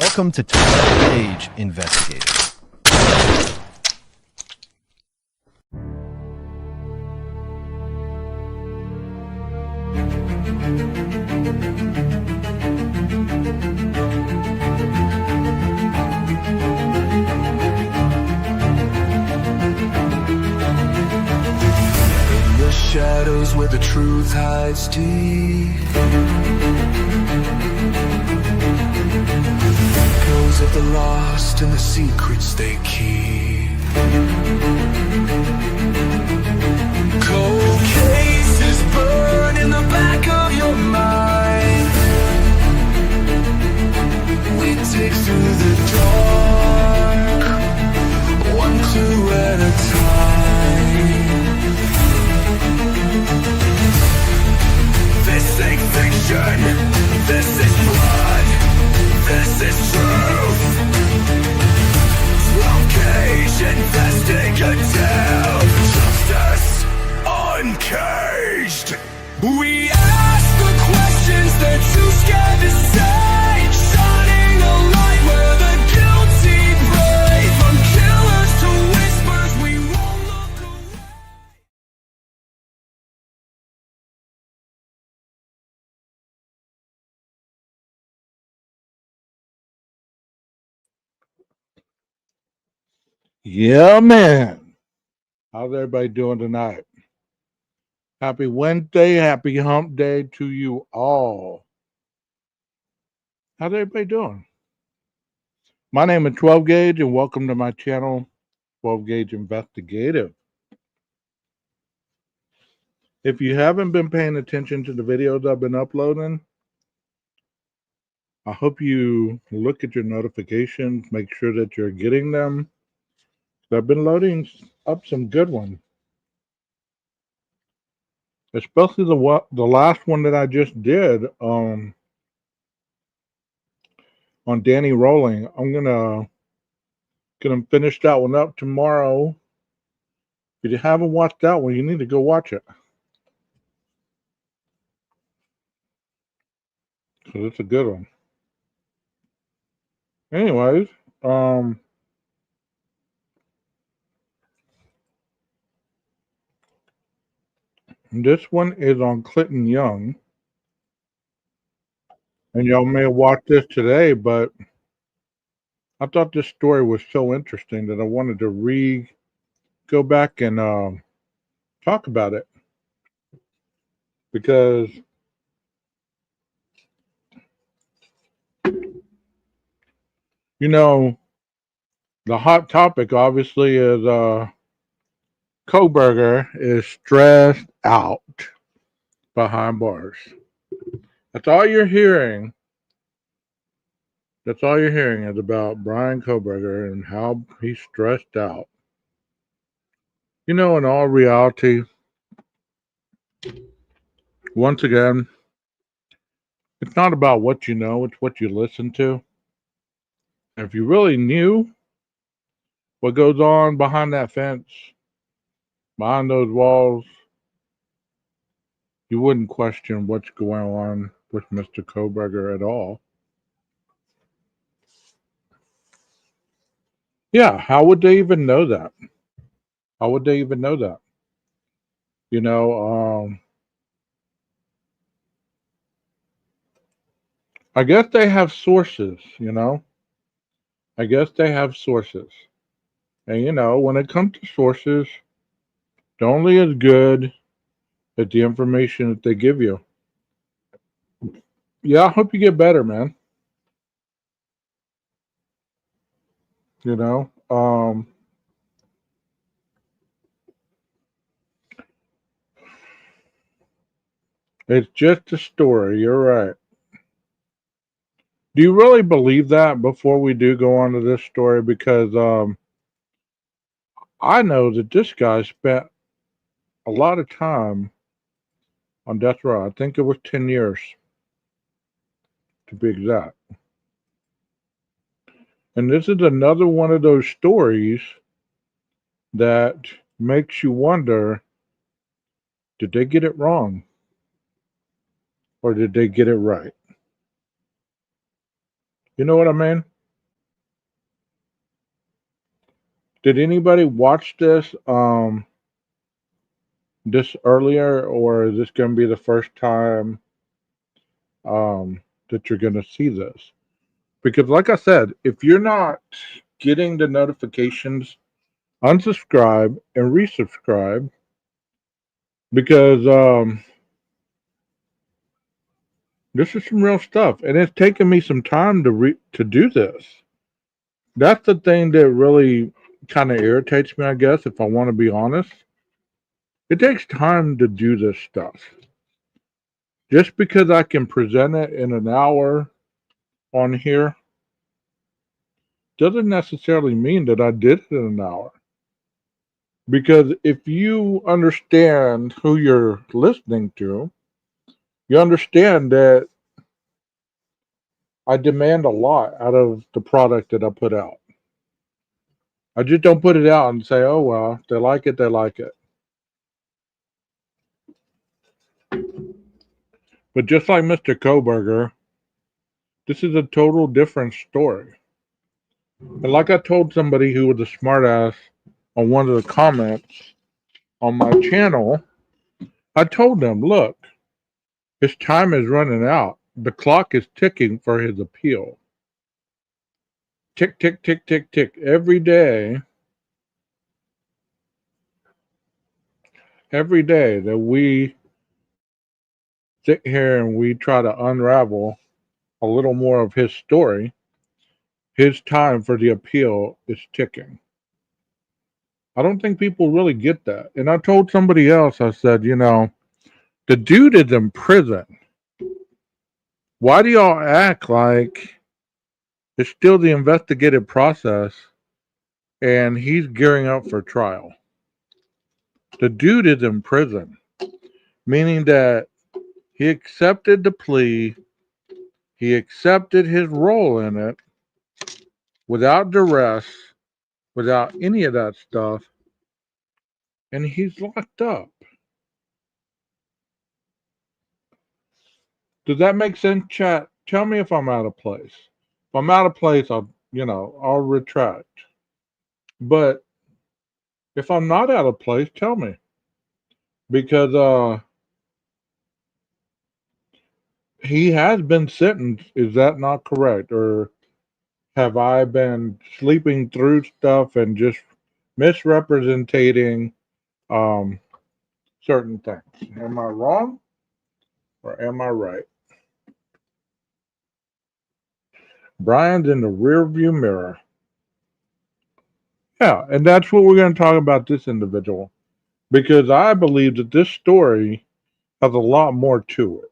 Welcome to 12-Gauge Investigative. In the shadows where the truth hides deep, echoes of the lost and the secrets they keep. Cold cases burn in the back of your mind. We dig through the dark, one clue at a time. This ain't fiction, this is blood, this is truth. 12-Gauge Investigative, justice uncaged. We ask the questions they're too scared to say, shining a light where the guilty pray. From killers to whispers, we won't look away. Yeah, man. How's everybody doing tonight? Happy Wednesday, happy hump day to you all. How's everybody doing? My name is 12-Gauge, and welcome to my channel, 12-Gauge Investigative. If you haven't been paying attention to the videos I've been uploading, I hope you look at your notifications, make sure that you're getting them. I've been loading up some good ones. Especially the last one that I just did on Danny Rolling. I'm gonna finish that one up tomorrow. If you haven't watched that one, you need to go watch it, because it's a good one. Anyways, this one is on Clinton Young, and y'all may have watched this today, but I thought this story was so interesting that I wanted to go back and talk about it, because you know the hot topic obviously is Kohberger is stressed out behind bars. That's all you're hearing. That's all you're hearing is about Brian Kohberger and how he's stressed out. In all reality, once again, it's not about what you know, it's what you listen to. And if you really knew what goes on behind that fence, behind those walls, you wouldn't question what's going on with Mr. Kohberger at all. Yeah, how would they even know that? How would they even know that? I guess they have sources, I guess they have sources. And, when it comes to sources, they're only as good as the information that they give you. Yeah, I hope you get better, man. You know, it's just a story. You're right. Do you really believe that before we do go on to this story? Because I know that this guy spent a lot of time on death row. I think it was 10 years, to be exact. And this is another one of those stories that makes you wonder, did they get it wrong? Or did they get it right? You know what I mean? Did anybody watch this earlier, or is this going to be the first time that you're going to see this? Because, like I said, if you're not getting the notifications, unsubscribe and resubscribe because this is some real stuff, and it's taken me some time to do this. That's the thing that really kind of irritates me, I guess, if I want to be honest. It takes time to do this stuff. Just because I can present it in an hour on here doesn't necessarily mean that I did it in an hour. Because if you understand who you're listening to, you understand that I demand a lot out of the product that I put out. I just don't put it out and say, oh, well, if they like it, they like it. But just like Mr. Koberger, this is a total different story. And like I told somebody who was a smartass on one of the comments on my channel, I told them, look, his time is running out. The clock is ticking for his appeal. Tick, tick, tick, tick, tick. Every day that we sit here and we try to unravel a little more of his story, his time for the appeal is ticking. I don't think people really get that. And I told somebody else, I said, the dude is in prison. Why do y'all act like it's still the investigative process and he's gearing up for trial? The dude is in prison, meaning that he accepted the plea, he accepted his role in it without duress, without any of that stuff, and he's locked up. Does that make sense, chat? Tell me if I'm out of place. If I'm out of place, I'll retract. But if I'm not out of place, tell me. Because he has been sentenced. Is that not correct? Or have I been sleeping through stuff and just misrepresenting um, certain things? Am I wrong or am I right? Brian's in the rear view mirror. Yeah, and that's what we're going to talk about this individual. Because I believe that this story has a lot more to it.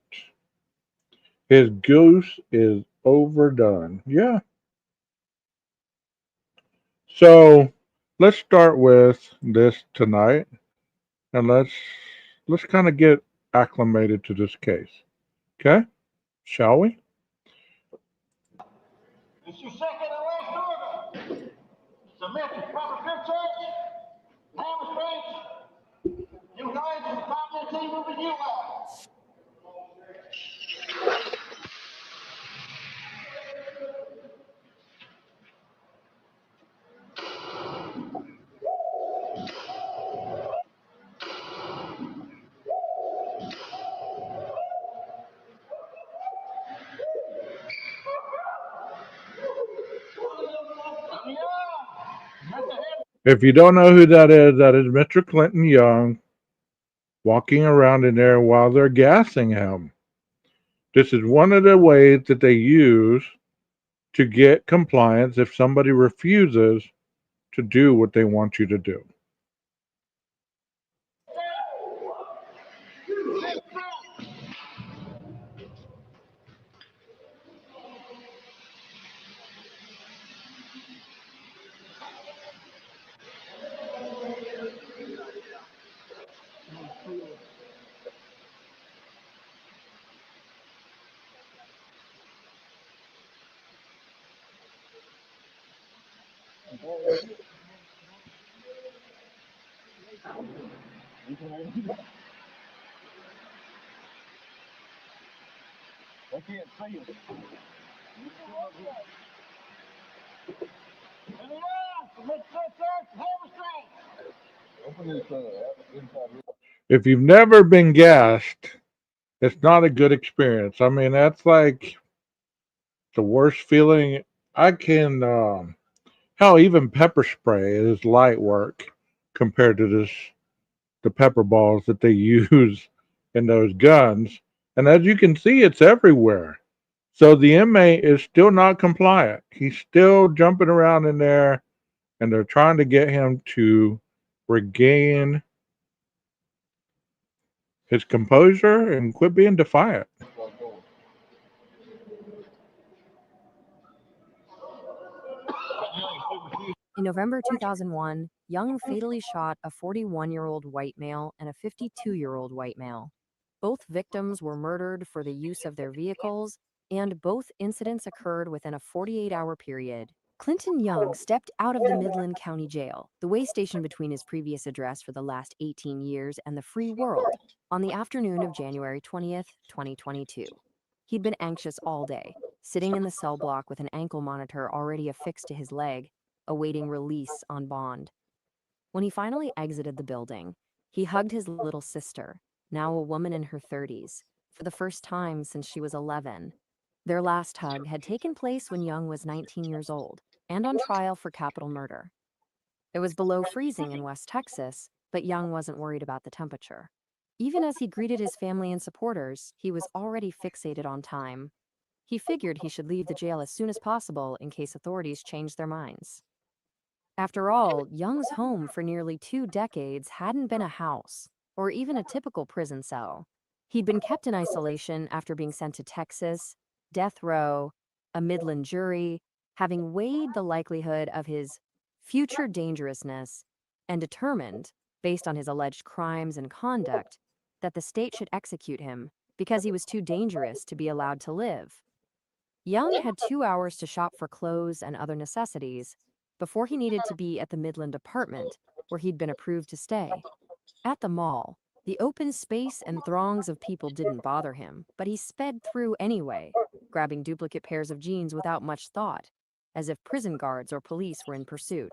His goose is overdone. Yeah. So let's start with this tonight, and let's kind of get acclimated to this case. Okay? Shall we? It's your second and last order. Submit to proper grip checks, hand restraints. You guys will stop the team moving you out. If you don't know who that is Mr. Clinton Young walking around in there while they're gassing him. This is one of the ways that they use to get compliance if somebody refuses to do what they want you to do. They can't see us. submit to search, hand restraints. If you've never been gassed, it's not a good experience. I mean, that's like the worst feeling. I can, hell, even pepper spray is light work compared to the pepper balls that they use in those guns. And as you can see, it's everywhere. So the inmate is still not compliant. He's still jumping around in there, and they're trying to get him to regain his composure and quit being defiant. In November 2001, Young fatally shot a 41-year-old white male and a 52-year-old white male. Both victims were murdered for the use of their vehicles, and both incidents occurred within a 48-hour period. Clinton Young stepped out of the Midland County Jail, the way station between his previous address for the last 18 years and the free world, on the afternoon of January 20th, 2022. He'd been anxious all day, sitting in the cell block with an ankle monitor already affixed to his leg, awaiting release on bond. When he finally exited the building, he hugged his little sister, now a woman in her 30s, for the first time since she was 11. Their last hug had taken place when Young was 19 years old and on trial for capital murder. It was below freezing in West Texas, but Young wasn't worried about the temperature. Even as he greeted his family and supporters, he was already fixated on time. He figured he should leave the jail as soon as possible in case authorities changed their minds. After all, Young's home for nearly 2 decades hadn't been a house, or even a typical prison cell. He'd been kept in isolation after being sent to Texas, death row, a Midland jury, having weighed the likelihood of his future dangerousness and determined, based on his alleged crimes and conduct, that the state should execute him because he was too dangerous to be allowed to live. Young had 2 hours to shop for clothes and other necessities before he needed to be at the Midland apartment where he'd been approved to stay. At the mall, the open space and throngs of people didn't bother him, but he sped through anyway, grabbing duplicate pairs of jeans without much thought, as if prison guards or police were in pursuit.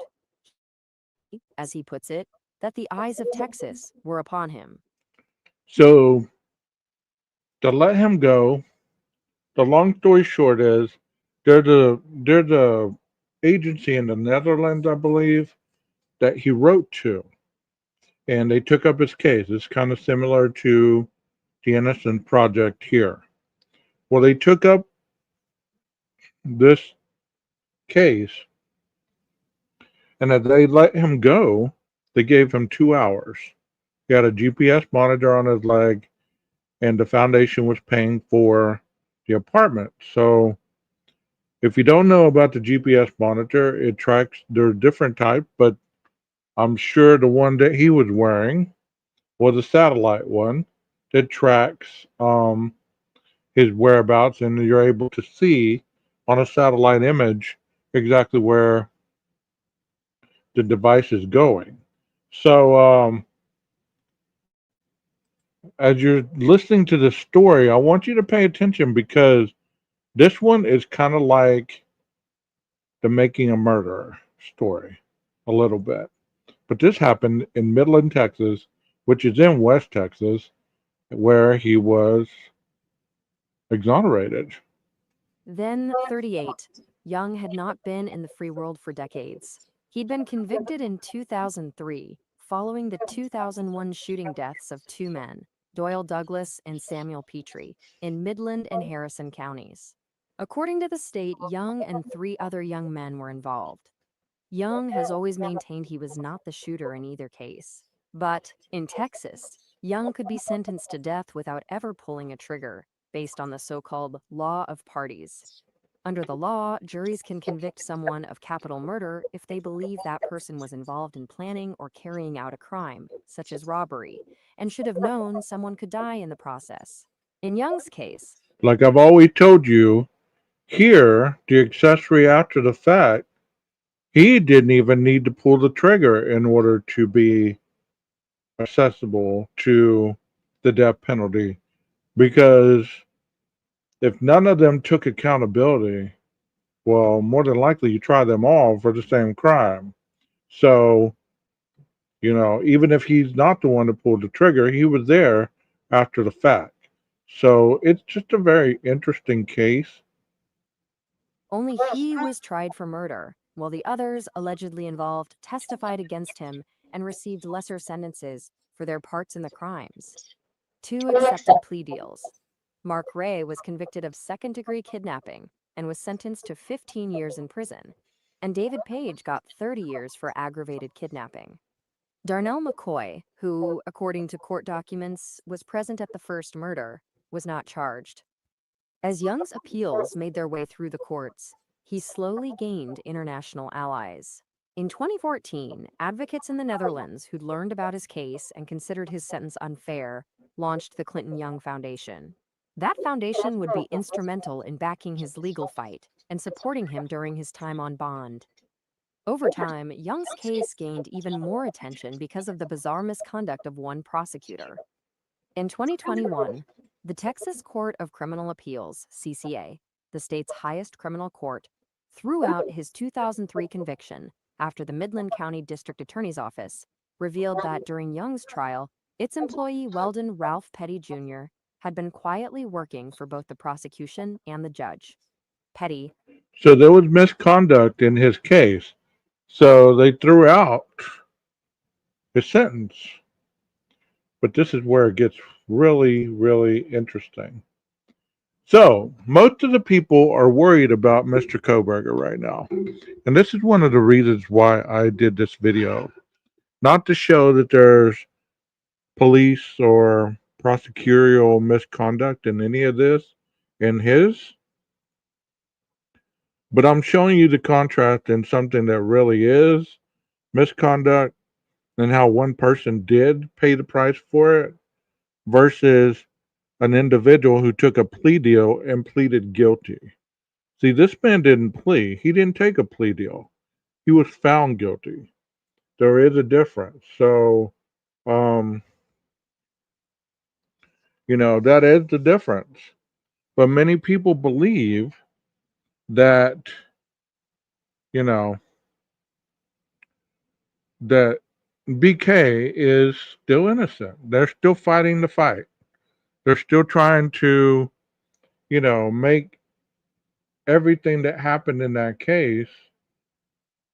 As he puts it, that the eyes of Texas were upon him. So to let him go, the long story short is there's a agency in the Netherlands, I believe, that he wrote to, and they took up his case. It's kind of similar to the Innocent Project here. Well, they took up this case, and as they let him go, they gave him 2 hours. He had a GPS monitor on his leg, and the foundation was paying for the apartment. So if you don't know about the GPS monitor, it tracks, there are different types, but I'm sure the one that he was wearing was a satellite one that tracks his whereabouts, and you're able to see on a satellite image exactly where the device is going. So as you're listening to the story, I want you to pay attention because this one is kind of like the Making a Murderer story, a little bit. But this happened in Midland, Texas, which is in West Texas, where he was exonerated. Then 38, Young had not been in the free world for decades. He'd been convicted in 2003, following the 2001 shooting deaths of 2 men, Doyle Douglas and Samuel Petrie, in Midland and Harrison counties. According to the state, Young and 3 other young men were involved. Young has always maintained he was not the shooter in either case. But in Texas, Young could be sentenced to death without ever pulling a trigger, based on the so-called law of parties. Under the law, juries can convict someone of capital murder if they believe that person was involved in planning or carrying out a crime, such as robbery, and should have known someone could die in the process. In Young's case, Like I've always told you, here, the accessory after the fact, he didn't even need to pull the trigger in order to be accessible to the death penalty, because if none of them took accountability, well, more than likely you try them all for the same crime. So, even if he's not the one that pulled the trigger, he was there after the fact. So it's just a very interesting case. Only he was tried for murder, while the others allegedly involved testified against him and received lesser sentences for their parts in the crimes. Two accepted plea deals. Mark Ray was convicted of second-degree kidnapping and was sentenced to 15 years in prison, and David Page got 30 years for aggravated kidnapping. Darnell McCoy, who, according to court documents, was present at the first murder, was not charged. As Young's appeals made their way through the courts, he slowly gained international allies. In 2014, advocates in the Netherlands who'd learned about his case and considered his sentence unfair launched the Clinton Young Foundation. That foundation would be instrumental in backing his legal fight and supporting him during his time on bond. Over time, Young's case gained even more attention because of the bizarre misconduct of one prosecutor. In 2021, the Texas Court of Criminal Appeals, CCA, the state's highest criminal court, threw out his 2003 conviction after the Midland County District Attorney's Office revealed that during Young's trial, its employee Weldon Ralph Petty Jr. had been quietly working for both the prosecution and the judge. Petty. So there was misconduct in his case. So they threw out his sentence. But this is where it gets really, really interesting. So, most of the people are worried about Mr. Koberger right now. And this is one of the reasons why I did this video. Not to show that there's police or prosecutorial misconduct in any of this in his, but I'm showing you the contrast in something that really is misconduct and how one person did pay the price for it versus an individual who took a plea deal and pleaded guilty. See, this man didn't plea. He didn't take a plea deal. He was found guilty. There is a difference. So, um, that is the difference. But many people believe that, you know, that BK is still innocent. They're still fighting the fight. They're still trying to, make everything that happened in that case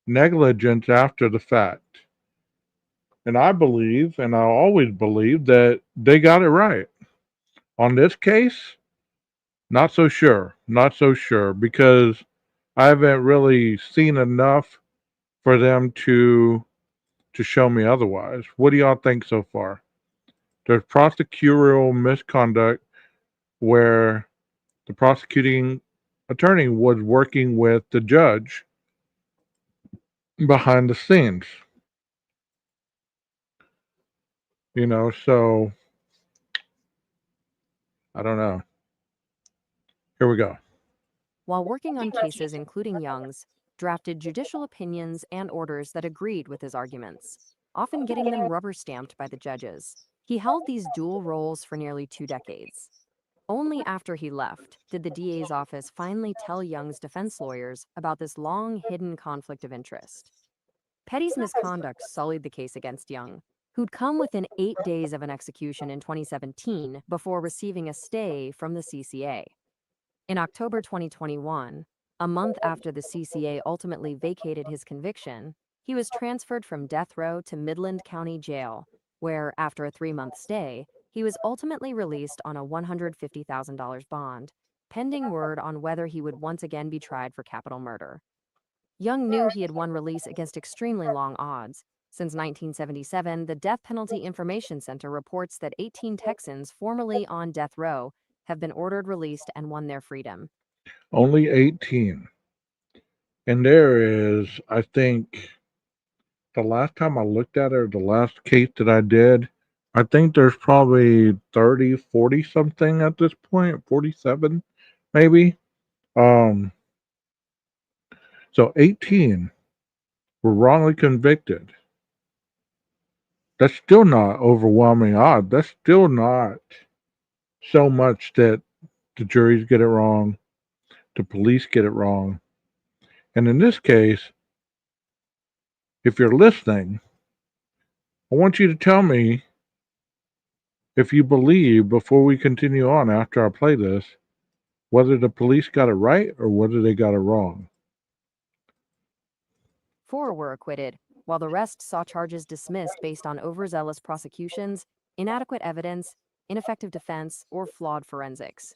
negligence after the fact. And I believe, and I always believe, that they got it right. On this case, not so sure. Not so sure because I haven't really seen enough for them to show me otherwise. What do y'all think so far? There's prosecutorial misconduct where the prosecuting attorney was working with the judge behind the scenes. So I don't know. Here we go. While working on cases including Young's, drafted judicial opinions and orders that agreed with his arguments, often getting them rubber-stamped by the judges. He held these dual roles for nearly 2 decades. Only after he left did the DA's office finally tell Young's defense lawyers about this long-hidden conflict of interest. Petty's misconduct sullied the case against Young, who'd come within 8 days of an execution in 2017 before receiving a stay from the CCA. In October 2021, a month after the CCA ultimately vacated his conviction, he was transferred from death row to Midland County Jail, where, after a 3-month stay, he was ultimately released on a $150,000 bond, pending word on whether he would once again be tried for capital murder. Young knew he had won release against extremely long odds. Since 1977, the Death Penalty Information Center reports that 18 Texans formerly on death row have been ordered released and won their freedom. Only 18. And there is, I think, the last time I looked at it, the last case that I did, I think there's probably 30, 40 something at this point, 47 maybe. Um, so 18 were wrongly convicted. That's still not overwhelming odds. That's still not so much that the juries get it wrong, the police get it wrong. And in this case, if you're listening, I want you to tell me if you believe, before we continue on after I play this, whether the police got it right or whether they got it wrong. 4 were acquitted, while the rest saw charges dismissed based on overzealous prosecutions, inadequate evidence, ineffective defense, or flawed forensics.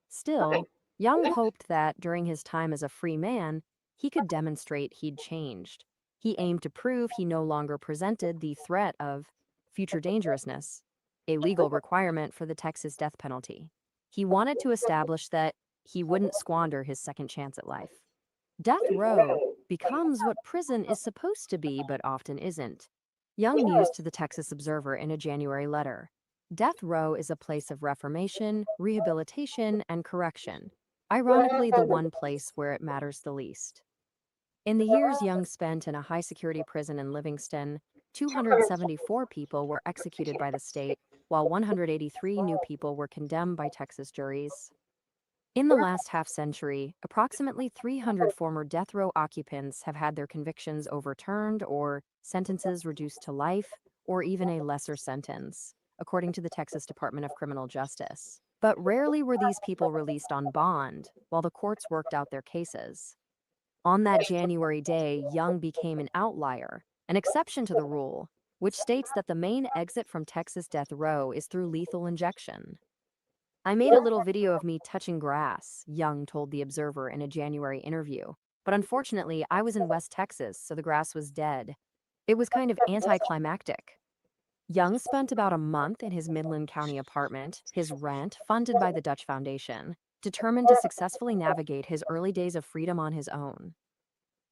Still, Young hoped that during his time as a free man, he could demonstrate he'd changed. He aimed to prove he no longer presented the threat of future dangerousness, a legal requirement for the Texas death penalty. He wanted to establish that he wouldn't squander his second chance at life. Death row becomes what prison is supposed to be, but often isn't. Young mused to the Texas Observer in a January letter. Death row is a place of reformation, rehabilitation, and correction. Ironically, the one place where it matters the least. In the years Young spent in a high security prison in Livingston, 274 people were executed by the state, while 183 new people were condemned by Texas juries. In the last half century, approximately 300 former death row occupants have had their convictions overturned or sentences reduced to life or even a lesser sentence, according to the Texas Department of Criminal Justice. But rarely were these people released on bond while the courts worked out their cases. On that January day, Young became an outlier, an exception to the rule, which states that the main exit from Texas death row is through lethal injection. I made a little video of me touching grass, Young told the Observer in a January interview. But unfortunately, I was in West Texas, so the grass was dead. It was kind of anticlimactic. Young spent about a month in his Midland County apartment, his rent funded by the Dutch Foundation, determined to successfully navigate his early days of freedom on his own.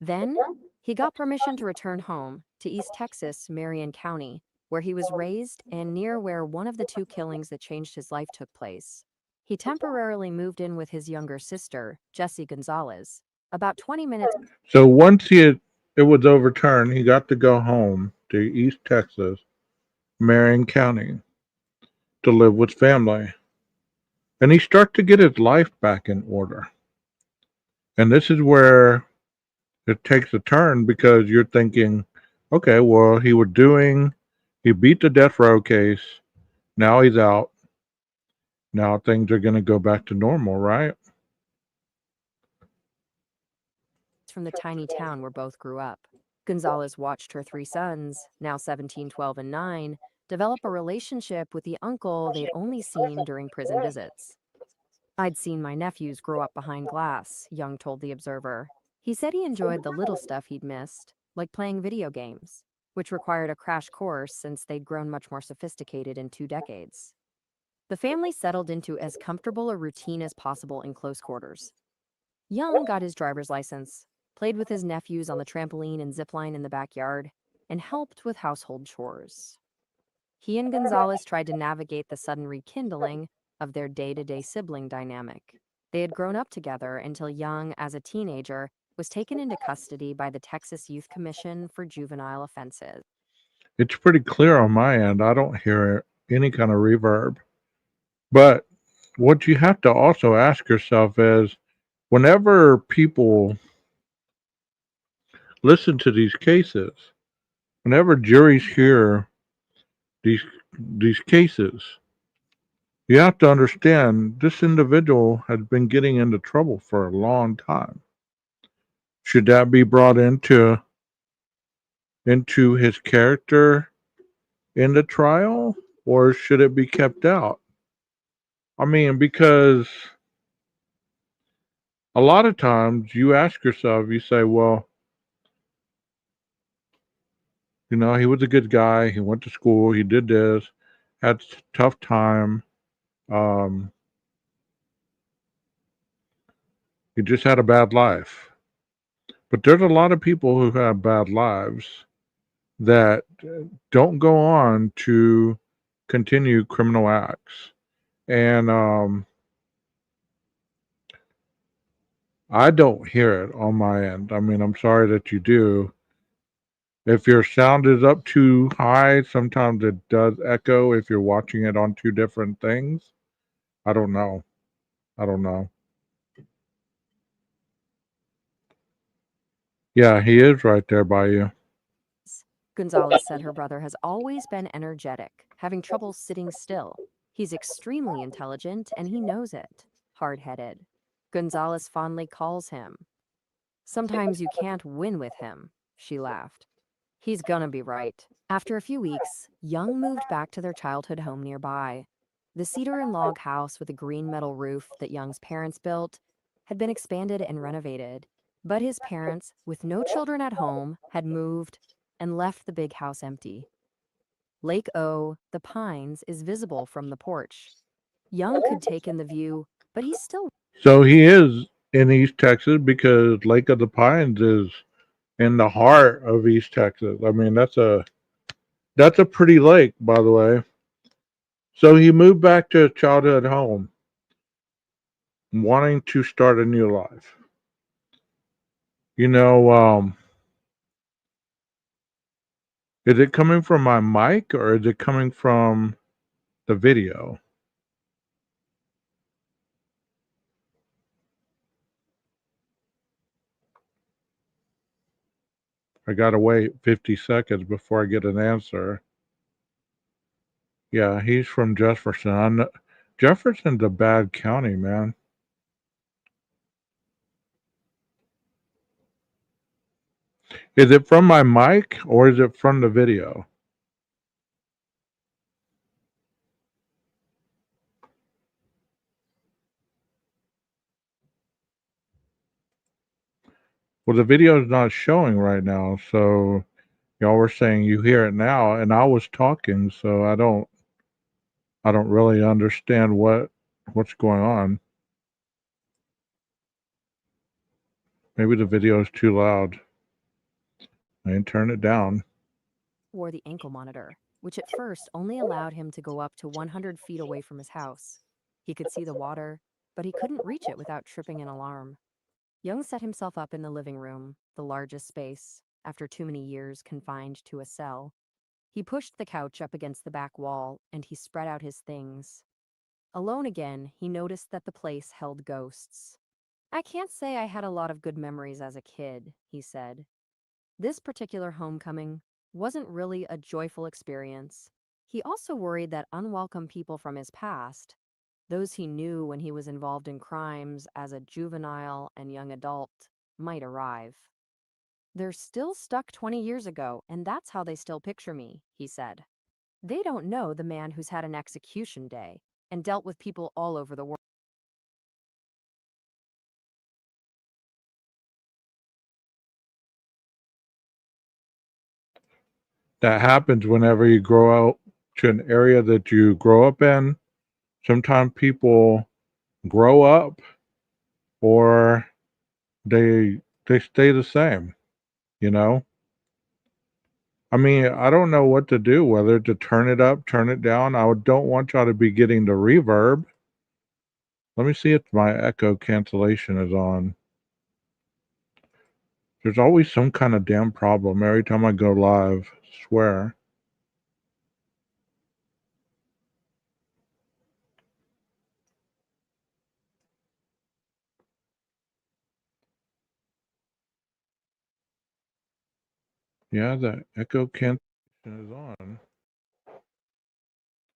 Then, he got permission to return home to East Texas, Marion County, where he was raised and near where one of the 2 killings that changed his life took place. He temporarily moved in with his younger sister, Jessie Gonzalez, about 20 minutes. So once it was overturned, he got to go home to East Texas, Marion County, to live with family. And he started to get his life back in order. And this is where it takes a turn, because you're thinking, okay, well, he beat the death row case. Now he's out. Now things are going to go back to normal, right? From the tiny town where both grew up. Gonzalez watched her 3 sons, now 17, 12, and 9, develop a relationship with the uncle they'd only seen during prison visits. I'd seen my nephews grow up behind glass, Young told the Observer. He said he enjoyed the little stuff he'd missed, like playing video games, which required a crash course since they'd grown much more sophisticated in 2 decades. The family settled into as comfortable a routine as possible in close quarters. Young got his driver's license, played with his nephews on the trampoline and zipline in the backyard, and helped with household chores. He and Gonzalez tried to navigate the sudden rekindling of their day-to-day sibling dynamic. They had grown up together until Young, as a teenager, was taken into custody by the Texas Youth Commission for Juvenile Offenses. It's pretty clear on my end. I don't hear any kind of reverb. But what you have to also ask yourself is, whenever people listen to these cases, whenever juries hear these cases, you have to understand this individual has been getting into trouble for a long time. Should that be brought into his character in the trial, or should it be kept out? I mean, because a lot of times you ask yourself, you say, well, he was a good guy. He went to school. He did this. Had a tough time. Um, he just had a bad life. But there's a lot of people who have bad lives that don't go on to continue criminal acts. And I don't hear it on my end. I mean, I'm sorry that you do. If your sound is up too high, sometimes it does echo if you're watching it on 2 different things. I don't know. Yeah, he is right there by you. Gonzalez said her brother has always been energetic, having trouble sitting still. He's extremely intelligent and he knows it. Hard-headed. Gonzalez fondly calls him. Sometimes you can't win with him, she laughed. He's gonna be right. After a few weeks, Young moved back to their childhood home nearby. The cedar and log house with a green metal roof that Young's parents built had been expanded and renovated. But his parents, with no children at home, had moved and left the big house empty. Lake O, the Pines, is visible from the porch. Young could take in the view, but he's still. So he is in East Texas because Lake of the Pines is in the heart of East Texas. I mean, that's a pretty lake, by the way. So he moved back to his childhood home, wanting to start a new life. You know, is it coming from my mic or is it coming from the video? I gotta wait 50 seconds before I get an answer. Yeah, he's from Jefferson. Jefferson's a bad county, man. Is it from my mic or is it from the video? Well, the video is not showing right now, so y'all were saying you hear it now, and I was talking, so I don't really understand what's going on. Maybe the video is too loud. I can turn it down. Wore the ankle monitor, which at first only allowed him to go up to 100 feet away from his house. He could see the water, but he couldn't reach it without tripping an alarm. Young set himself up in the living room, the largest space, after too many years confined to a cell. He pushed the couch up against the back wall and he spread out his things. Alone again, he noticed that the place held ghosts. I can't say I had a lot of good memories as a kid, he said. This particular homecoming wasn't really a joyful experience. He also worried that unwelcome people from his past, those he knew when he was involved in crimes as a juvenile and young adult, might arrive. They're still stuck 20 years ago, and that's how they still picture me, he said. They don't know the man who's had an execution day and dealt with people all over the world. That happens whenever you grow out to an area that you grow up in. Sometimes people grow up or they stay the same, you know? I mean, I don't know what to do, whether to turn it up, turn it down. Don't want y'all to be getting the reverb. Let me see if my echo cancellation is on. There's always some kind of damn problem every time I go live. Swear. Yeah, the echo cancellation is on.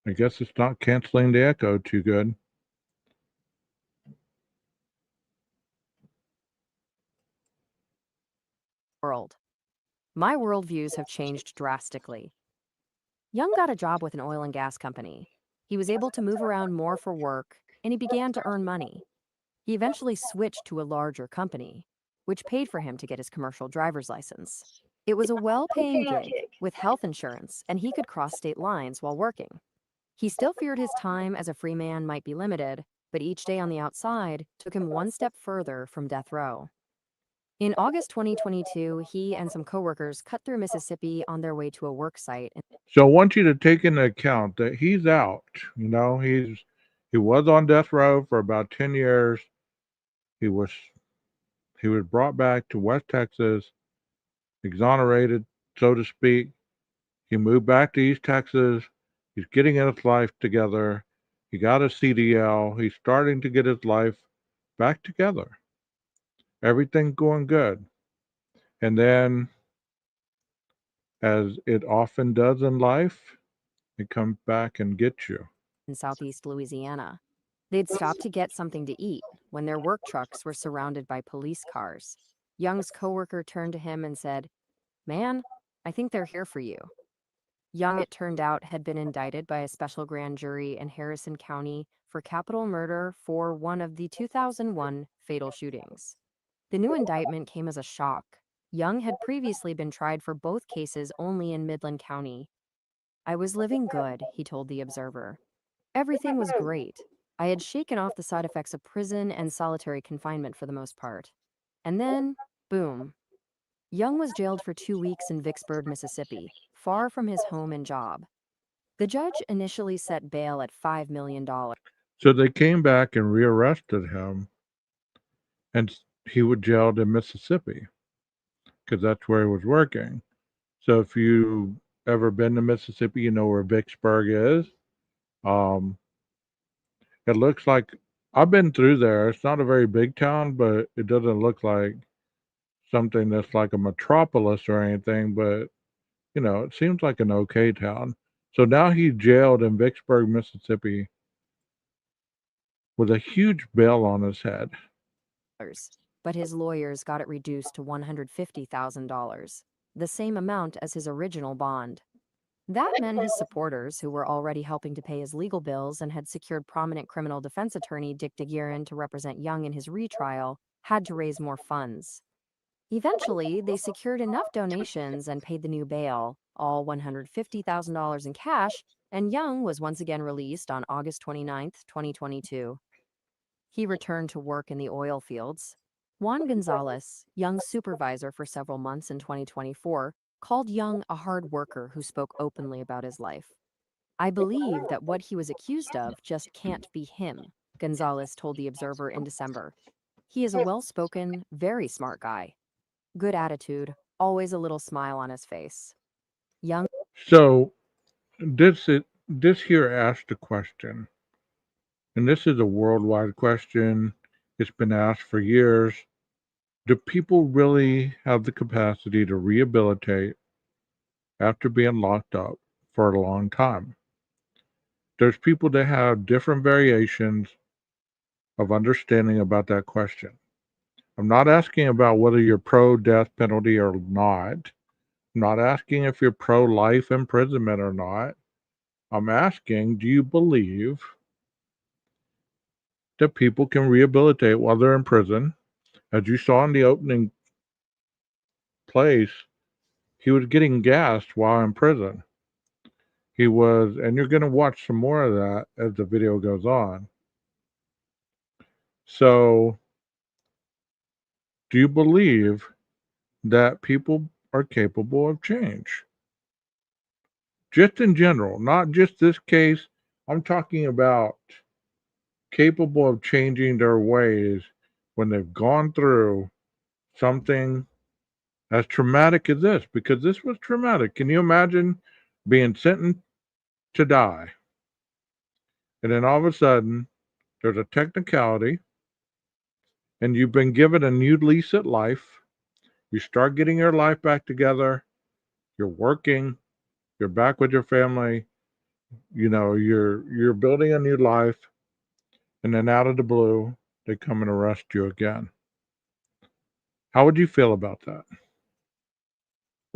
I guess it's not canceling the echo too good. My worldviews have changed drastically. Young got a job with an oil and gas company. He was able to move around more for work, and he began to earn money. He eventually switched to a larger company, which paid for him to get his commercial driver's license. It was a well-paying gig with health insurance, and he could cross state lines while working. He still feared his time as a free man might be limited, but each day on the outside took him one step further from death row. In August 2022, he and some coworkers cut through Mississippi on their way to a work site. So I want you to take into account that he's out. You know, he was on death row for about 10 years. He was he was brought back to West Texas, exonerated, so to speak. He moved back to East Texas. He's getting his life together. He got a CDL. He's starting to get his life back together. Everything's going good. And then as it often does in life, it comes back and gets you. in southeast Louisiana. They'd stopped to get something to eat when their work trucks were surrounded by police cars. Young's coworker turned to him and said, "Man, I think they're here for you." Young, it turned out, had been indicted by a special grand jury in Harrison County for capital murder for one of the 2001 fatal shootings. The new indictment came as a shock. Young had previously been tried for both cases only in Midland County. "I was living good," he told the Observer. "Everything was great. I had shaken off the side effects of prison and solitary confinement for the most part. And then, boom." Young was jailed for 2 weeks in Vicksburg, Mississippi, far from his home and job. The judge initially set bail at $5 million. So they came back and rearrested him, and he was jailed in Mississippi because that's where he was working. So if you ever been to Mississippi, you know where Vicksburg is. Um, it looks like I've been through there. It's not a very big town, but it doesn't look like something that's like a metropolis or anything. But it seems like an okay town. So now he's jailed in Vicksburg, Mississippi, with a huge bail on his head. But his lawyers got it reduced to $150,000, the same amount as his original bond. That meant his supporters, who were already helping to pay his legal bills and had secured prominent criminal defense attorney Dick DeGuerin to represent Young in his retrial, had to raise more funds. Eventually, they secured enough donations and paid the new bail, all $150,000 in cash, and Young was once again released on August 29, 2022. He returned to work in the oil fields. Juan Gonzalez, Young's supervisor for several months in 2024, called Young a hard worker who spoke openly about his life. "I believe that what he was accused of just can't be him," Gonzalez told the Observer in December. "He is a well-spoken, very smart guy. Good attitude, always a little smile on his face." Young So this here asked a question, and this is a worldwide question. It's been asked for years. Do people really have the capacity to rehabilitate after being locked up for a long time? There's people that have different variations of understanding about that question. I'm not asking about whether you're pro death penalty or not. I'm not asking if you're pro life imprisonment or not. I'm asking, do you believe that people can rehabilitate while they're in prison? As you saw in the opening place, he was getting gassed while in prison. He was, and you're going to watch some more of that as the video goes on. So, do you believe that people are capable of change? Just in general, not just this case. I'm talking about capable of changing their ways when they've gone through something as traumatic as this, because this was traumatic. Can you imagine being sentenced to die? And then all of a sudden, there's a technicality, and you've been given a new lease at life. You start getting your life back together. You're working. You're back with your family. You're building a new life, and then out of the blue, they come and arrest you again. How would you feel about that?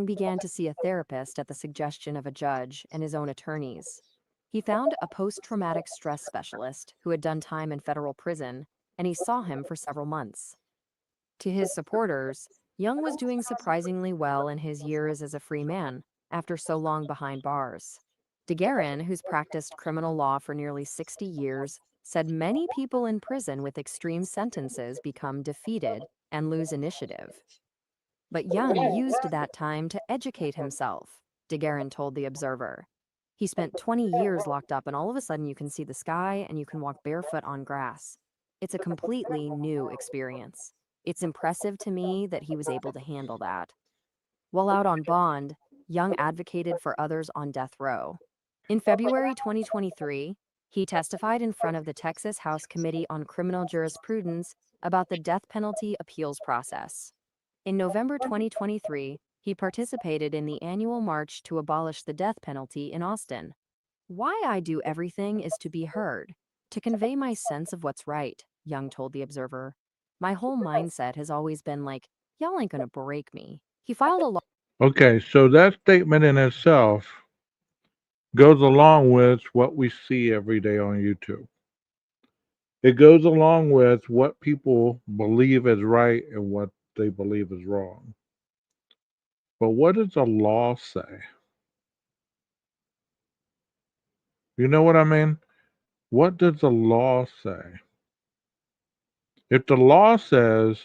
began to see a therapist at the suggestion of a judge and his own attorneys. He found a post-traumatic stress specialist who had done time in federal prison, and he saw him for several months. To his supporters, Young was doing surprisingly well in his years as a free man after so long behind bars. DeGuerin, who's practiced criminal law for nearly 60 years, said many people in prison with extreme sentences become defeated and lose initiative. But Young used that time to educate himself, DeGuerin told the Observer. He spent 20 years locked up, and all of a sudden you can see the sky and you can walk barefoot on grass. It's a completely new experience. It's impressive to me that he was able to handle that. While out on bond, Young advocated for others on death row. In February 2023, he testified in front of the Texas House Committee on Criminal Jurisprudence about the death penalty appeals process. In November 2023, He participated in the annual march to abolish the death penalty in Austin. Why I do everything is to be heard, to convey my sense of what's right, Young told the Observer. My whole mindset has always been like, y'all ain't gonna break me. He filed a Okay, so that statement in itself goes along with what we see every day on YouTube. It goes along with what people believe is right and what they believe is wrong. But what does the law say? You know what I mean? What does the law say? If the law says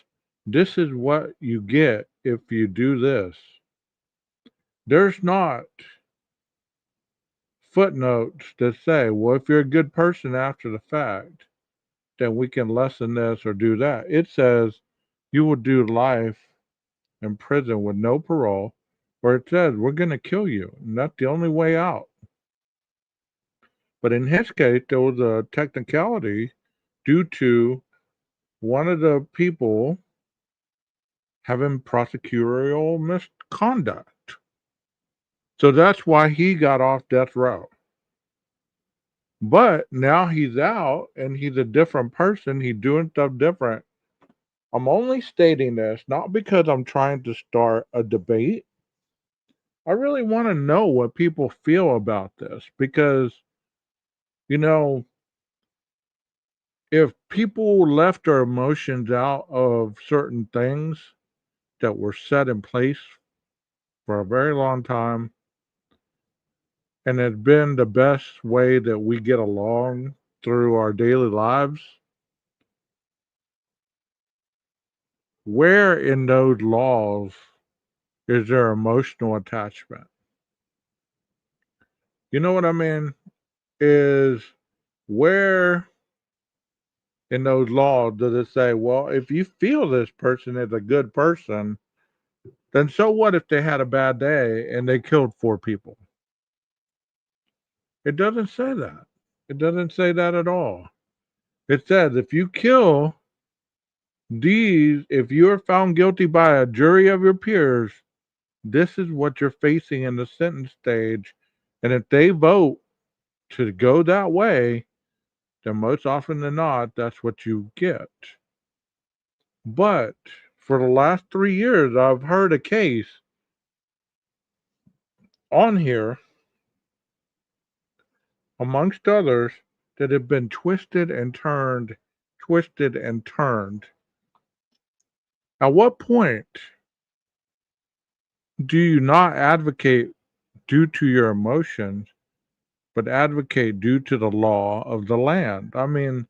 this is what you get if you do this, there's not footnotes that say, well, if you're a good person after the fact, then we can lessen this or do that. It says you will do life in prison with no parole, or it says we're going to kill you. And that's the only way out. But in his case, there was a technicality due to one of the people having prosecutorial misconduct. So that's why he got off death row. But now he's out and he's a different person. He's doing stuff different. I'm only stating this not because I'm trying to start a debate. I really want to know what people feel about this because, you know, if people left their emotions out of certain things that were set in place for a very long time, and it's been the best way that we get along through our daily lives, where in those laws is there emotional attachment? You know what I mean? Is where in those laws does it say, well, if you feel this person is a good person, then so what if they had a bad day and they killed 4 people? It doesn't say that. It doesn't say that at all. It says if you kill these, if you're found guilty by a jury of your peers, this is what you're facing in the sentence stage. And if they vote to go that way, then most often than not, that's what you get. But for the last 3 years, I've heard a case on here, amongst others, that have been twisted and turned, twisted and turned. At what point do you not advocate due to your emotions, but advocate due to the law of the land? I mean,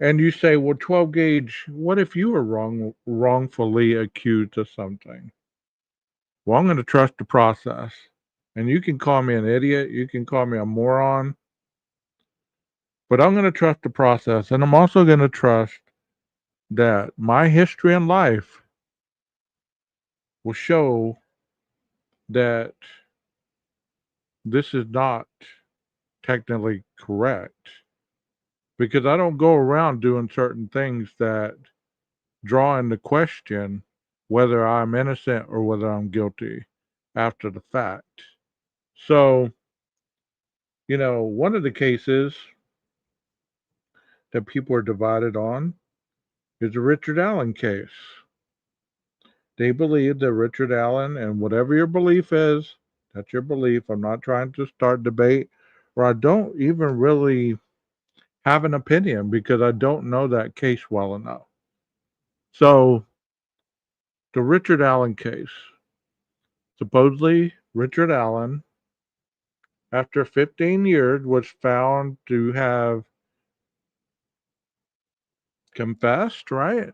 and you say, well, 12 gauge, what if you were wrongfully accused of something? Well, I'm going to trust the process. And you can call me an idiot, you can call me a moron, but I'm going to trust the process. And I'm also going to trust that my history in life will show that this is not technically correct because I don't go around doing certain things that draw into question whether I'm innocent or whether I'm guilty after the fact. So, one of the cases that people are divided on is the Richard Allen case. They believe that Richard Allen, and whatever your belief is, that's your belief. I'm not trying to start debate, or I don't even really have an opinion because I don't know that case well enough. So, the Richard Allen case. Supposedly, Richard Allen, after 15 years, was found to have confessed, right?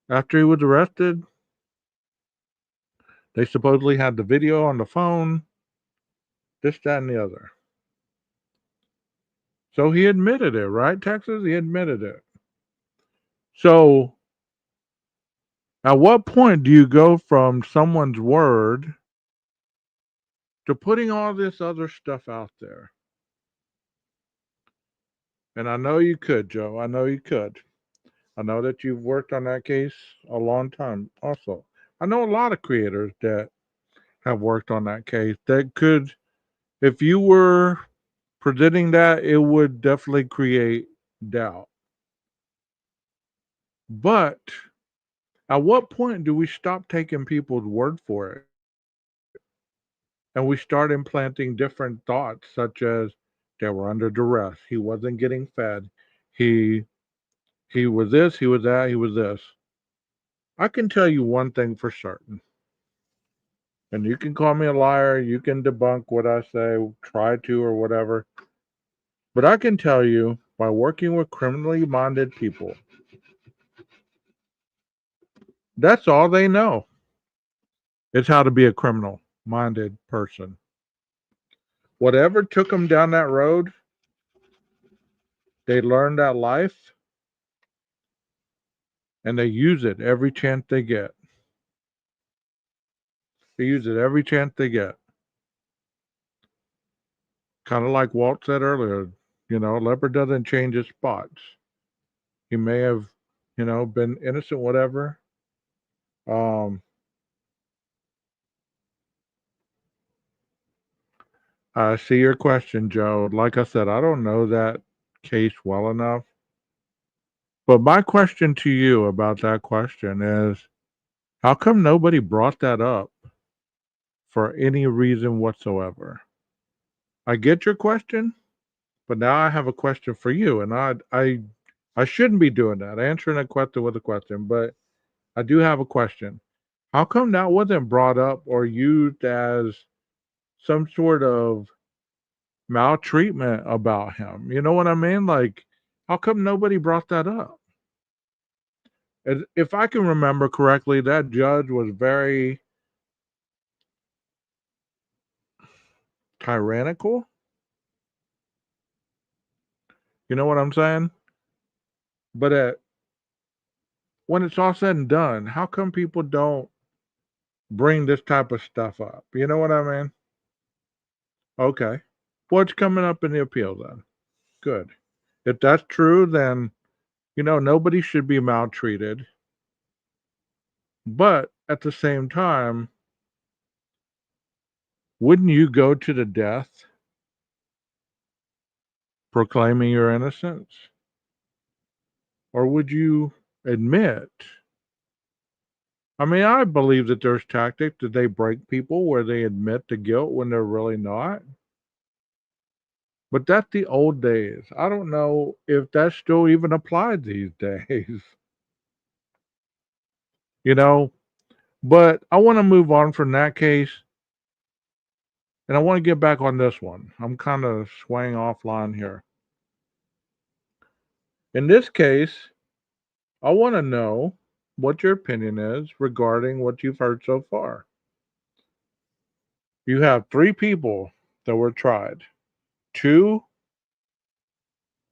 After he was arrested, they supposedly had the video on the phone, this, that, and the other. So he admitted it, right, Texas? He admitted it. So at what point do you go from someone's word to putting all this other stuff out there? And I know you could, Joe. I know you could. I know that you've worked on that case a long time also. I know a lot of creators that have worked on that case that could, if you were presenting that, it would definitely create doubt. But at what point do we stop taking people's word for it and we start implanting different thoughts, such as they were under duress, he wasn't getting fed, he he was this, he was that, he was this. I can tell you one thing for certain, and you can call me a liar, you can debunk what I say, try to or whatever, but I can tell you by working with criminally minded people, that's all they know is how to be a criminal minded person. Whatever took them down that road, they learned that life and they use it every chance they get. They use it every chance they get. Kind of like Walt said earlier, leopard doesn't change his spots. He may have, been innocent, whatever. Um, I see your question, Joe. Like I said, I don't know that case well enough. But my question to you about that question is how come nobody brought that up for any reason whatsoever? I get your question, but now I have a question for you, and I shouldn't be doing that, answering a question with a question, but I do have a question. How come that wasn't brought up or used as some sort of maltreatment about him? You know what I mean? Like, how come nobody brought that up? If I can remember correctly, that judge was very tyrannical. You know what I'm saying? But when it's all said and done, how come people don't bring this type of stuff up? You know what I mean? Okay. What's coming up in the appeal then? Good. If that's true, then, nobody should be maltreated. But at the same time, wouldn't you go to the death proclaiming your innocence? Or would you admit? I mean, I believe that there's tactics that they break people where they admit the guilt when they're really not. But that's the old days. I don't know if that still even applied these days, you know? But I want to move on from that case and I want to get back on this one. I'm kind of swaying offline here. In this case, I want to know what your opinion is regarding what you've heard so far. You have three people that were tried. Two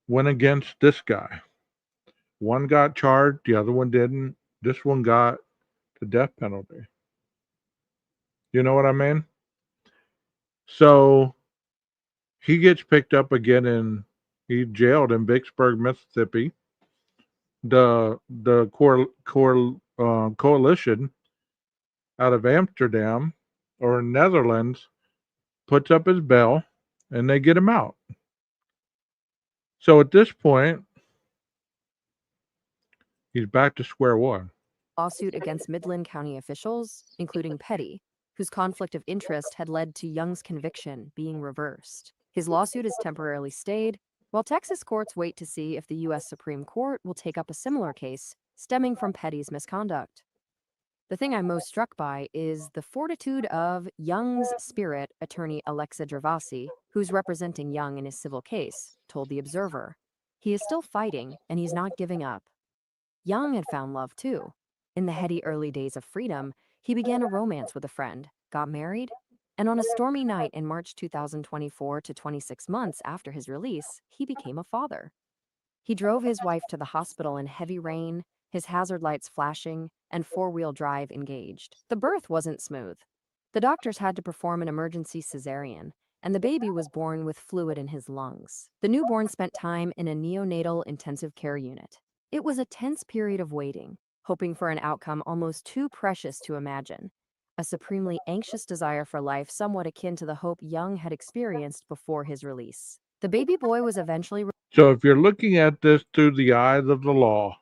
went against this guy. One got charged, the other one didn't. This one got the death penalty. You know what I mean? So he gets picked up again and he's jailed in Vicksburg, Mississippi. The coalition out of Amsterdam or Netherlands puts up his bail and they get him out. So at this point, he's back to square one. Lawsuit against Midland County officials, including Petty, whose conflict of interest had led to Young's conviction being reversed. His lawsuit is temporarily stayed, while Texas courts wait to see if the U.S. Supreme Court will take up a similar case stemming from Petty's misconduct. The thing I'm most struck by is the fortitude of Young's spirit, attorney Alexa Gervasi, who's representing Young in his civil case, told The Observer. He is still fighting, and he's not giving up. Young had found love too. In the heady early days of freedom, he began a romance with a friend, got married, and on a stormy night in March 2024 to 26 months after his release, he became a father. He drove his wife to the hospital in heavy rain, his hazard lights flashing, and four-wheel drive engaged. The birth wasn't smooth. The doctors had to perform an emergency cesarean, and the baby was born with fluid in his lungs. The newborn spent time in a neonatal intensive care unit. It was a tense period of waiting, hoping for an outcome almost too precious to imagine. A supremely anxious desire for life, somewhat akin to the hope Young had experienced before his release. The baby boy was eventually So if you're looking at this through the eyes of the law,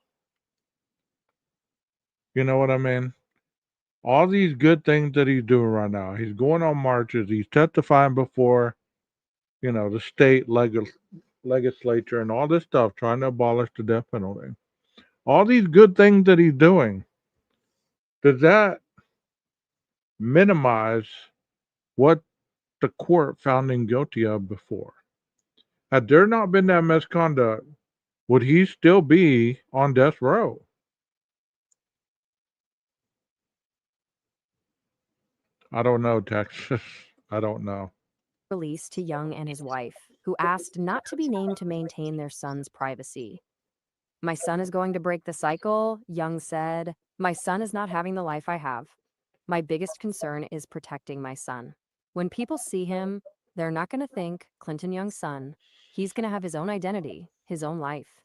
you know what I mean? All these good things that he's doing right now. He's going on marches. He's testifying before, the state legislature and all this stuff, trying to abolish the death penalty. All these good things that he's doing, does that minimize what the court found him guilty of before? Had there not been that misconduct, would he still be on death row? I don't know, Texas. I don't know. released to Young and his wife, who asked not to be named to maintain their son's privacy. My son is going to break the cycle, Young said. My son is not having the life I have. My biggest concern is protecting my son. When people see him, they're not going to think Clinton Young's son. He's going to have his own identity, his own life.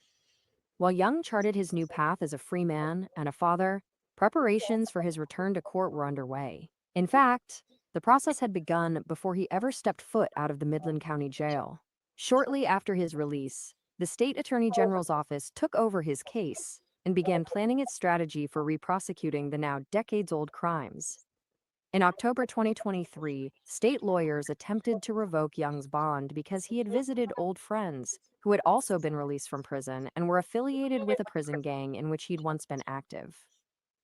While Young charted his new path as a free man and a father, preparations for his return to court were underway. In fact, the process had begun before he ever stepped foot out of the Midland County Jail. Shortly after his release, the state attorney general's office took over his case and began planning its strategy for reprosecuting the now decades-old crimes. In October 2023, state lawyers attempted to revoke Young's bond because he had visited old friends who had also been released from prison and were affiliated with a prison gang in which he'd once been active.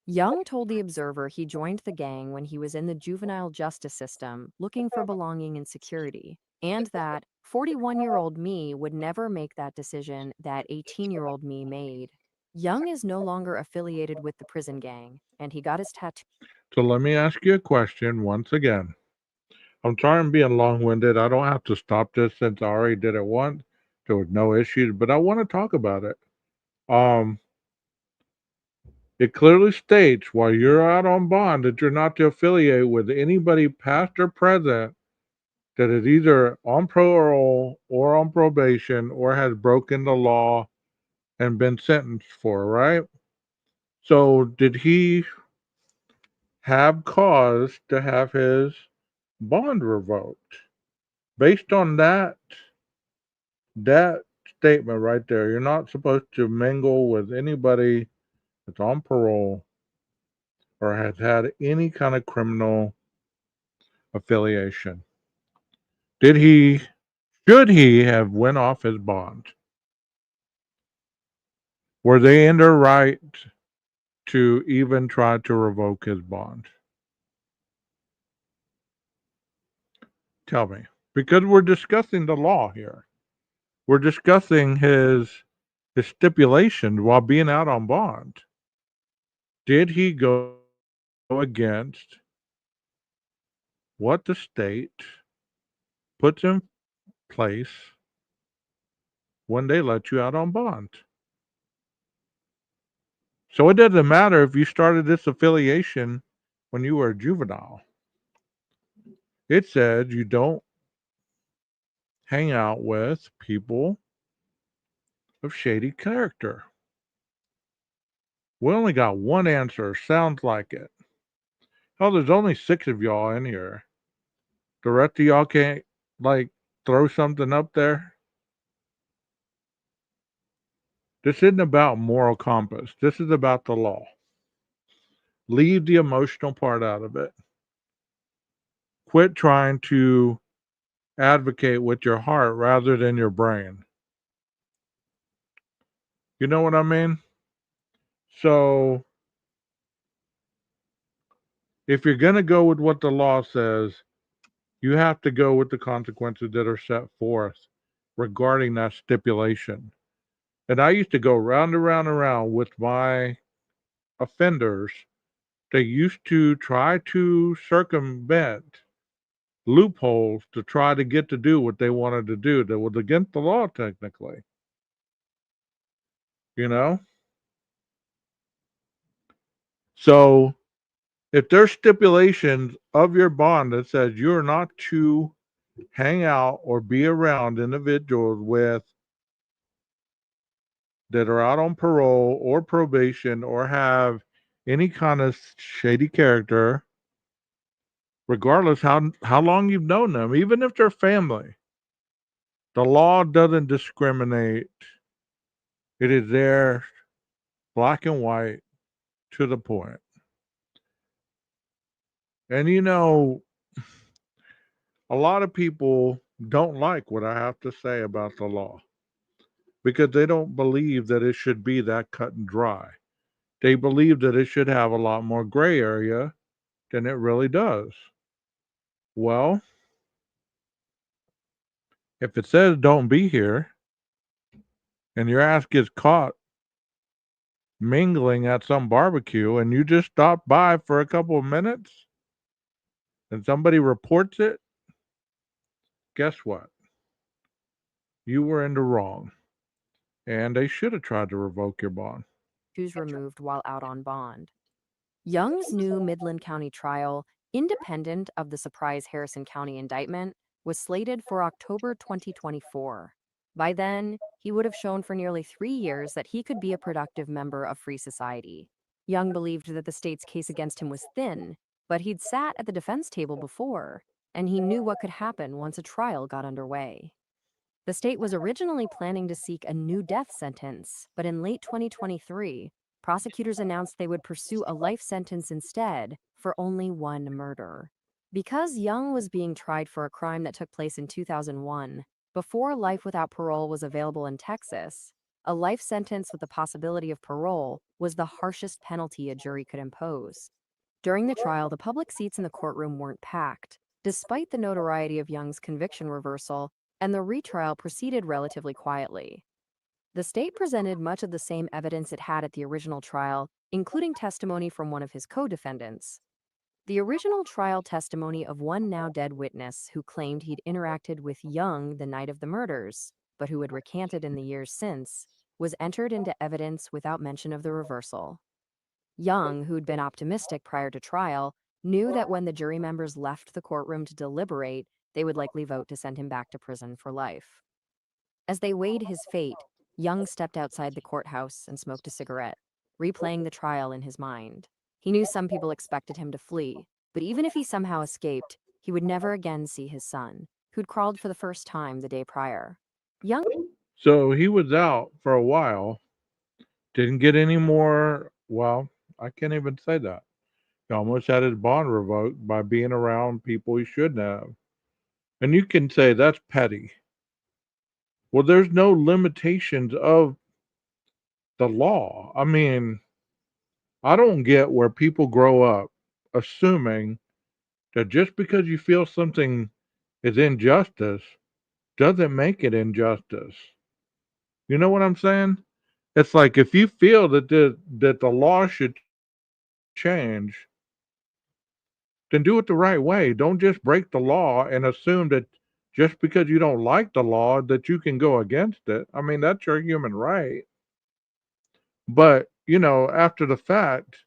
Young told The Observer he joined the gang when he was in the juvenile justice system looking for belonging and security, and that 41-year-old me would never make that decision that 18-year-old me made. Young is no longer affiliated with the prison gang, and he got his tattoo. So let me ask you a question once again. I'm sorry I'm being long winded. I don't have to stop this since I already did it once. There was no issues, but I want to talk about it. Um, it clearly states while you're out on bond that you're not to affiliate with anybody past or present that is either on parole or on probation or has broken the law and been sentenced for, right? So did he have cause to have his bond revoked? Based on that statement right there, you're not supposed to mingle with anybody that's on parole or has had any kind of criminal affiliation. Did he should he have went off his bond? Were they in their right to even try to revoke his bond? Tell me. Because we're discussing the law here. We're discussing his stipulation while being out on bond. Did he go against what the state puts in place when they let you out on bond? So it doesn't matter if you started this affiliation when you were a juvenile. It said you don't hang out with people of shady character. We only got one answer. Sounds like it. Hell, there's only 6 of y'all in here. The rest of y'all can't, like, throw something up there. This isn't about moral compass. This is about the law. Leave the emotional part out of it. Quit trying to advocate with your heart rather than your brain. You know what I mean? So, if you're going to go with what the law says, you have to go with the consequences that are set forth regarding that stipulation. And I used to go round and round and round with my offenders. They used to try to circumvent loopholes to try to get to do what they wanted to do that was against the law, technically. You know? So if there's stipulations of your bond that says you're not to hang out or be around individuals with that are out on parole or probation or have any kind of shady character, regardless how long you've known them, even if they're family, the law doesn't discriminate. It is there, black and white, to the point. And a lot of people don't like what I have to say about the law because they don't believe that it should be that cut and dry. They believe that it should have a lot more gray area than it really does. Well, if it says don't be here and your ass gets caught mingling at some barbecue and you just stop by for a couple of minutes and somebody reports it, guess what? You were in the wrong. And they should have tried to revoke your bond. Shoes removed while out on bond. Young's new Midland County trial, independent of the surprise Harrison County indictment, was slated for October 2024. By then, he would have shown for nearly 3 years that he could be a productive member of free society. Young believed that the state's case against him was thin, but he'd sat at the defense table before, and he knew what could happen once a trial got underway. The state was originally planning to seek a new death sentence, but in late 2023, prosecutors announced they would pursue a life sentence instead for only one murder. Because Young was being tried for a crime that took place in 2001, before life without parole was available in Texas, a life sentence with the possibility of parole was the harshest penalty a jury could impose. During the trial, the public seats in the courtroom weren't packed, despite the notoriety of Young's conviction reversal, and the retrial proceeded relatively quietly. The state presented much of the same evidence it had at the original trial, including testimony from one of his co-defendants. The original trial testimony of one now dead witness who claimed he'd interacted with Young the night of the murders, but who had recanted in the years since, was entered into evidence without mention of the reversal. Young, who'd been optimistic prior to trial, knew that when the jury members left the courtroom to deliberate, they would likely vote to send him back to prison for life. As they weighed his fate, Young stepped outside the courthouse and smoked a cigarette, replaying the trial in his mind. He knew some people expected him to flee, but even if he somehow escaped, he would never again see his son, who'd crawled for the first time the day prior. Young So he was out for a while, didn't get any more. Well, I can't even say that. He almost had his bond revoked by being around people he shouldn't have. And you can say that's petty. Well, there's no limitations of the law. I mean, I don't get where people grow up assuming that just because you feel something is injustice doesn't make it injustice. You know what I'm saying? It's like if you feel that the law should change, then do it the right way. Don't just break the law and assume that just because you don't like the law that you can go against it. I mean, that's your human right. But, after the fact,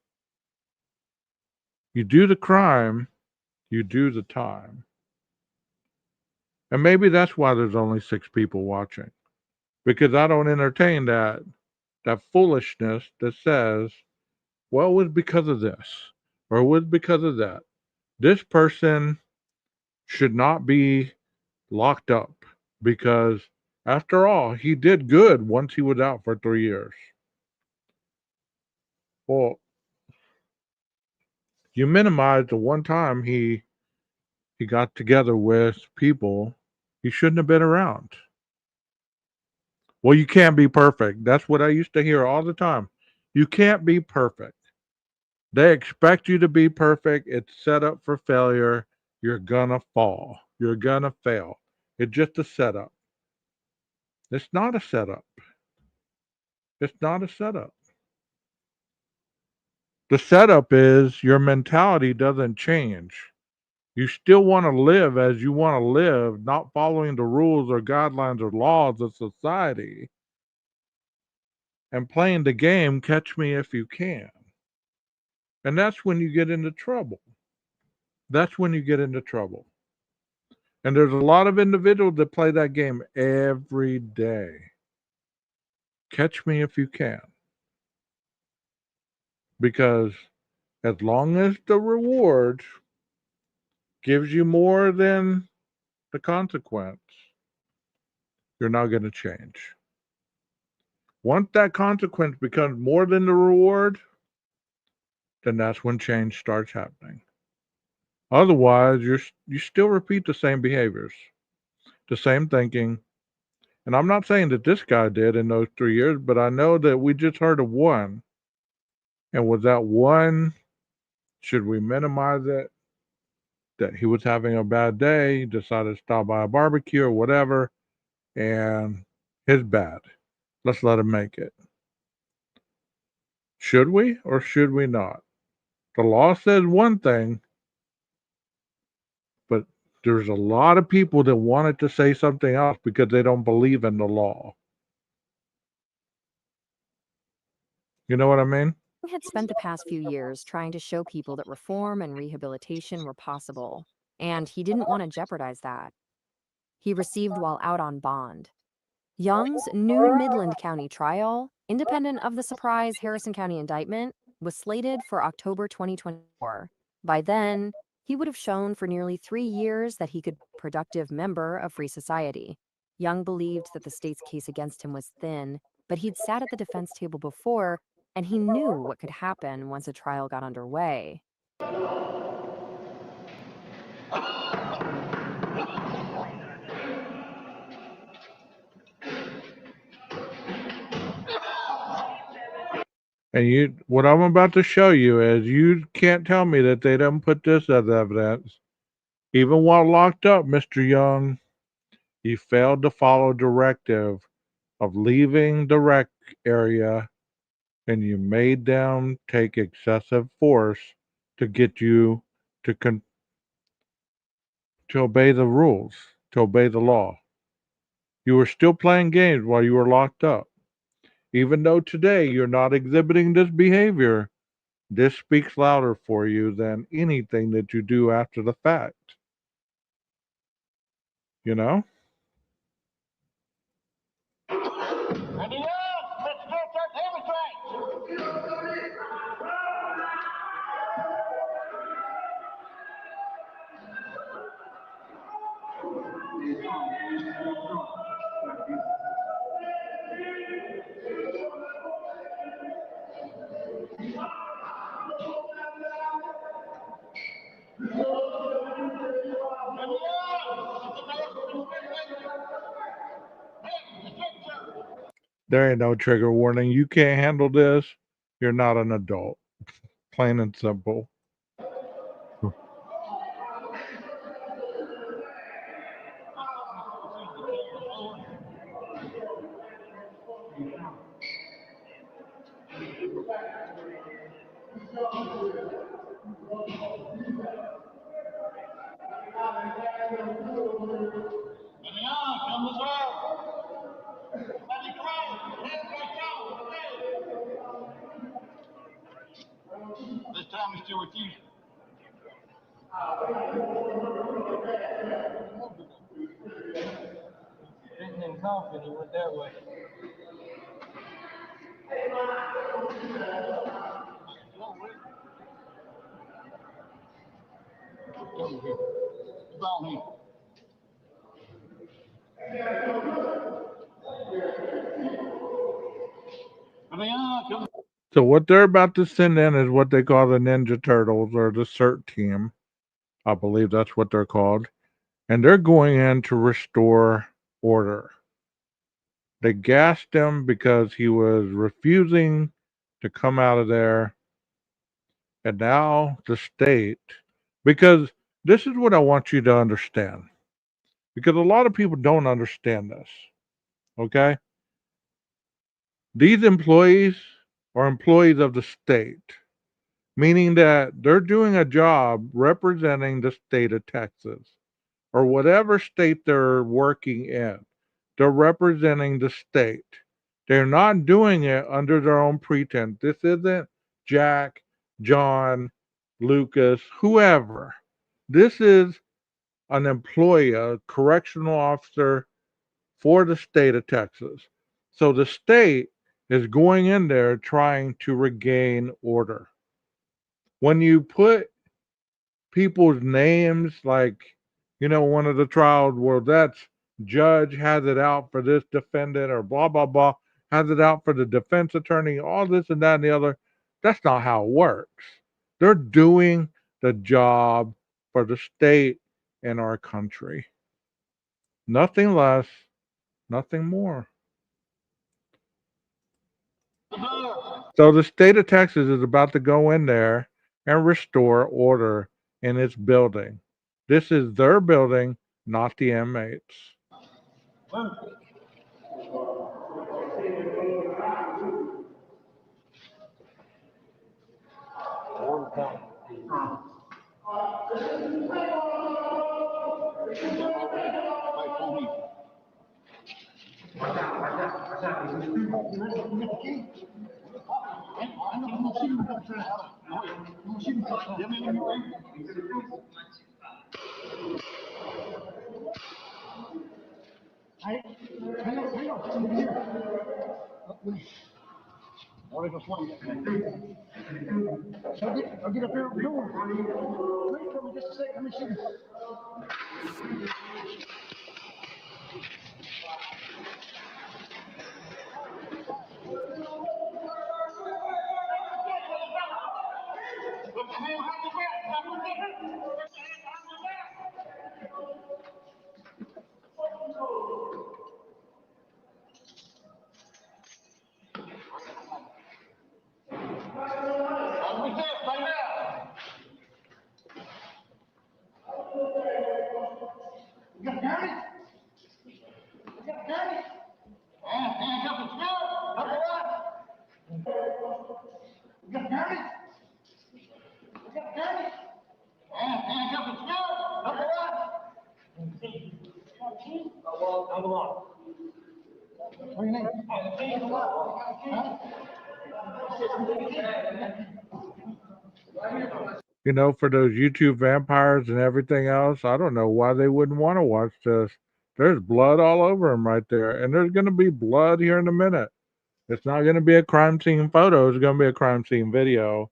you do the crime, you do the time. And maybe that's why there's only 6 people watching. Because I don't entertain that foolishness that says, well, it was because of this or it was because of that. This person should not be locked up because, after all, he did good once he was out for 3 years. Well, you minimize the one time he got together with people he shouldn't have been around. Well, you can't be perfect. That's what I used to hear all the time. You can't be perfect. They expect you to be perfect. It's set up for failure. You're gonna fall. You're gonna fail. It's just a setup. It's not a setup. It's not a setup. The setup is your mentality doesn't change. You still want to live as you want to live, not following the rules or guidelines or laws of society and playing the game catch me if you can. And that's when you get into trouble. That's when you get into trouble. And there's a lot of individuals that play that game every day. Catch me if you can. Because as long as the reward gives you more than the consequence, you're not going to change. Once that consequence becomes more than the reward, then that's when change starts happening. Otherwise, you still repeat the same behaviors, the same thinking. And I'm not saying that this guy did in those 3 years, but I know that we just heard of one. And with that one, should we minimize it? That he was having a bad day, decided to stop by a barbecue or whatever, and his bad. Let's let him make it. Should we or should we not? The law says one thing, but there's a lot of people that wanted to say something else because they don't believe in the law. You know what I mean? He had spent the past few years trying to show people that reform and rehabilitation were possible, and he didn't want to jeopardize that. He received while out on bond. Young's new Midland County trial, independent of the surprise Harrison County indictment, was slated for October 2024. By then, he would have shown for nearly 3 years that he could be a productive member of free society. Young believed that the state's case against him was thin, but he'd sat at the defense table before, and he knew what could happen once a trial got underway. And what I'm about to show you is you can't tell me that they didn't put this as evidence. Even while locked up, Mr. Young, you failed to follow directive of leaving the rec area, and you made them take excessive force to get you to to obey the rules, to obey the law. You were still playing games while you were locked up. Even though today you're not exhibiting this behavior, this speaks louder for you than anything that you do after the fact. You know? And the let's go start demonstrating. There ain't no trigger warning. You can't handle this. You're not an adult. Plain and simple. Come this way. Let's go. This time he's still refusing. Didn't confident, he went that way. About me. Come. So what they're about to send in is what they call the Ninja Turtles or the CERT team. I believe that's what they're called. And they're going in to restore order. They gassed him because he was refusing to come out of there. And now the state, because this is what I want you to understand. Because a lot of people don't understand this. Okay? These employees are employees of the state, meaning that they're doing a job representing the state of Texas or whatever state they're working in. They're representing the state. They're not doing it under their own pretense. This isn't Jack, John, Lucas, whoever. This is an employee, a correctional officer for the state of Texas. So the state is going in there trying to regain order. When you put people's names, like, one of the trials where that's judge has it out for this defendant or blah, blah, blah, has it out for the defense attorney, all this and that and the other, that's not how it works. They're doing the job for the state and our country. Nothing less, nothing more. So the state of Texas is about to go in there and restore order in its building. This is their building, not the inmates. I'll get up here and do it. Wait for me just a second. Let me see. You got got it? You got it? Hands up and still. Number one. You got it? You got it? Hands up and still. Number one. What's your name? Huh? For those YouTube vampires and everything else, I don't know why they wouldn't want to watch this. There's blood all over them right there. And there's going to be blood here in a minute. It's not going to be a crime scene photo. It's going to be a crime scene video.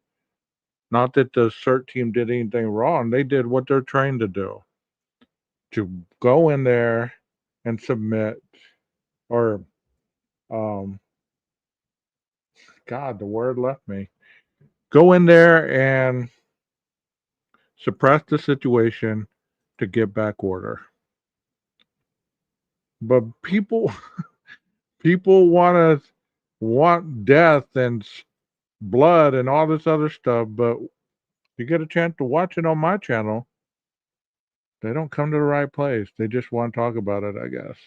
Not that the CERT team did anything wrong. They did what they're trained to do. To go in there and submit, or, God, the word left me. Go in there and suppress the situation to get back order. But people want death and blood and all this other stuff, but you get a chance to watch it on my channel, they don't come to the right place. They just want to talk about it, I guess.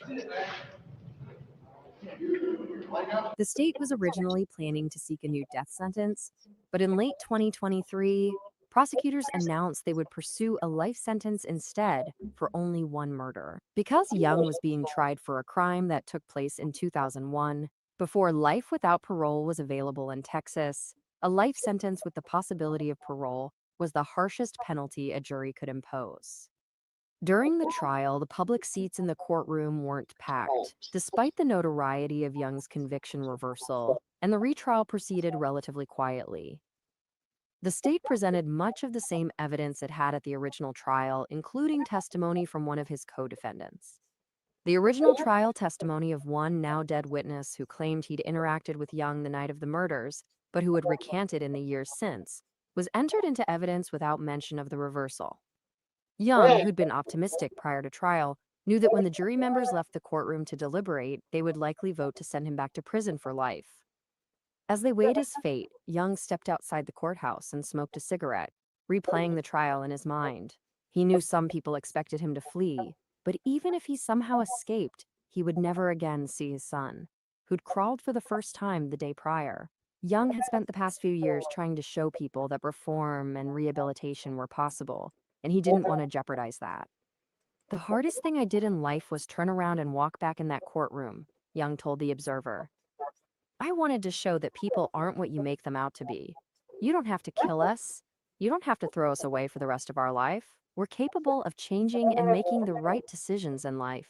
The state was originally planning to seek a new death sentence, but in late 2023, prosecutors announced they would pursue a life sentence instead for only one murder. Because Young was being tried for a crime that took place in 2001, before life without parole was available in Texas, a life sentence with the possibility of parole was the harshest penalty a jury could impose. During the trial, the public seats in the courtroom weren't packed, despite the notoriety of Young's conviction reversal, and the retrial proceeded relatively quietly. The state presented much of the same evidence it had at the original trial, including testimony from one of his co-defendants. The original trial testimony of one now dead witness who claimed he'd interacted with Young the night of the murders, but who had recanted in the years since, was entered into evidence without mention of the reversal. Young, who'd been optimistic prior to trial, knew that when the jury members left the courtroom to deliberate, they would likely vote to send him back to prison for life. As they weighed his fate, Young stepped outside the courthouse and smoked a cigarette, replaying the trial in his mind. He knew some people expected him to flee, but even if he somehow escaped, he would never again see his son, who'd crawled for the first time the day prior. Young had spent the past few years trying to show people that reform and rehabilitation were possible, and he didn't want to jeopardize that. The hardest thing I did in life was turn around and walk back in that courtroom, Young told the Observer. I wanted to show that people aren't what you make them out to be. You don't have to kill us. You don't have to throw us away for the rest of our life. We're capable of changing and making the right decisions in life.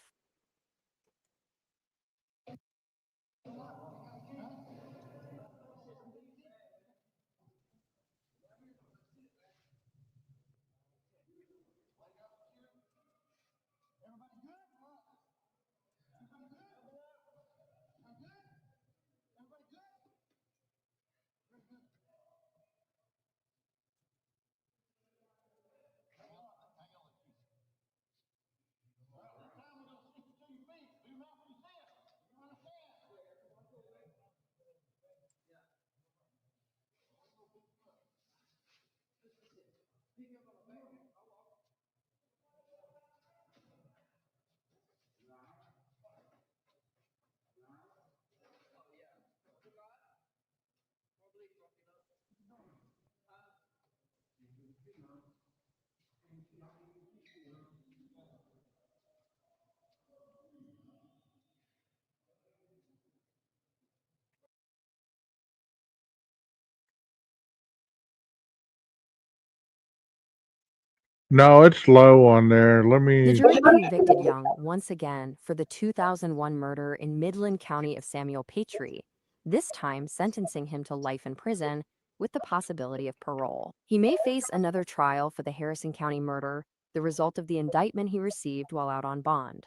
No, it's low on there. Let The me. jury convicted Young once again for the 2001 murder in Midland County of Samuel Patry, this time sentencing him to life in prison with the possibility of parole. He may face another trial for the Harrison County murder, the result of the indictment he received while out on bond.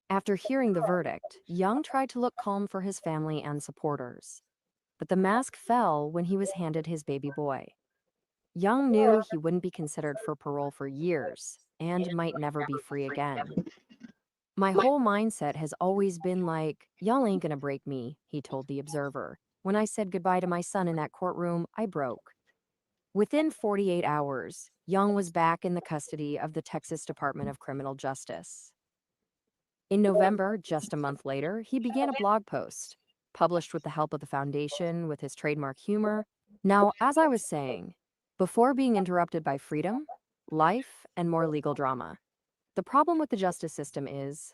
After hearing the verdict, Young tried to look calm for his family and supporters. But the mask fell when he was handed his baby boy. Young knew he wouldn't be considered for parole for years and might never be free again. My whole mindset has always been like, y'all ain't gonna break me, he told the Observer. When I said goodbye to my son in that courtroom, I broke. Within 48 hours, Young was back in the custody of the Texas Department of Criminal Justice. In November, just a month later, he began a blog post, published with the help of the foundation with his trademark humor. Now, as I was saying, before being interrupted by freedom, life, and more legal drama, the problem with the justice system is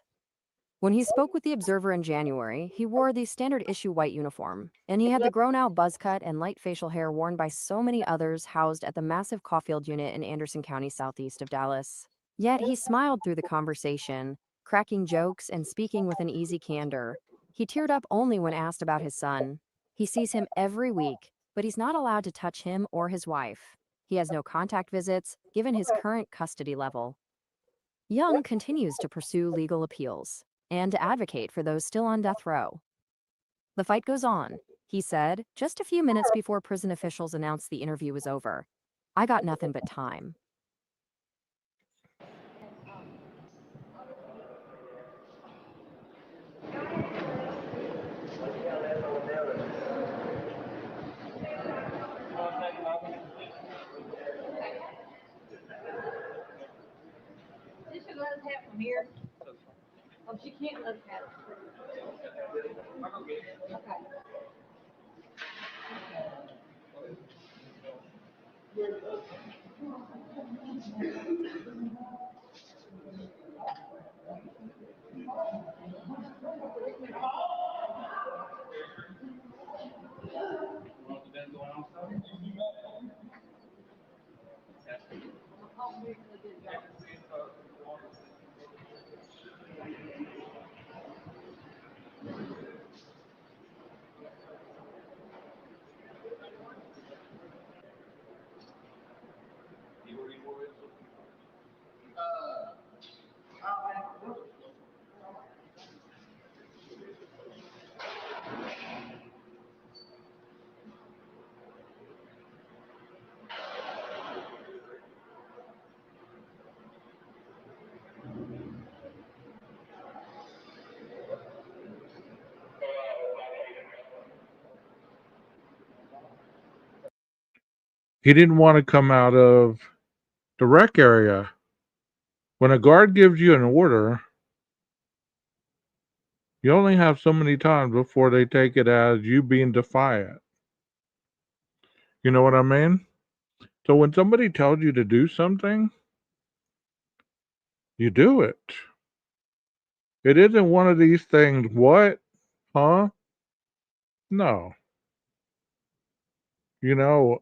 when he spoke with the Observer in January, he wore the standard issue white uniform, and he had the grown out buzz cut and light facial hair worn by so many others housed at the massive Caulfield unit in Anderson County, southeast of Dallas. Yet he smiled through the conversation, cracking jokes and speaking with an easy candor. He teared up only when asked about his son. He sees him every week, but he's not allowed to touch him or his wife. He has no contact visits, given his current custody level. Young continues to pursue legal appeals and to advocate for those still on death row. The fight goes on, he said, just a few minutes before prison officials announced the interview was over. I got nothing but time. She should let us have from here. Oh, she can't let us have it. Okay. He didn't want to come out of the rec area. When a guard gives you an order, you only have so many times before they take it as you being defiant. You know what I mean? So when somebody tells you to do something, you do it. It isn't one of these things, what? Huh? No. You know,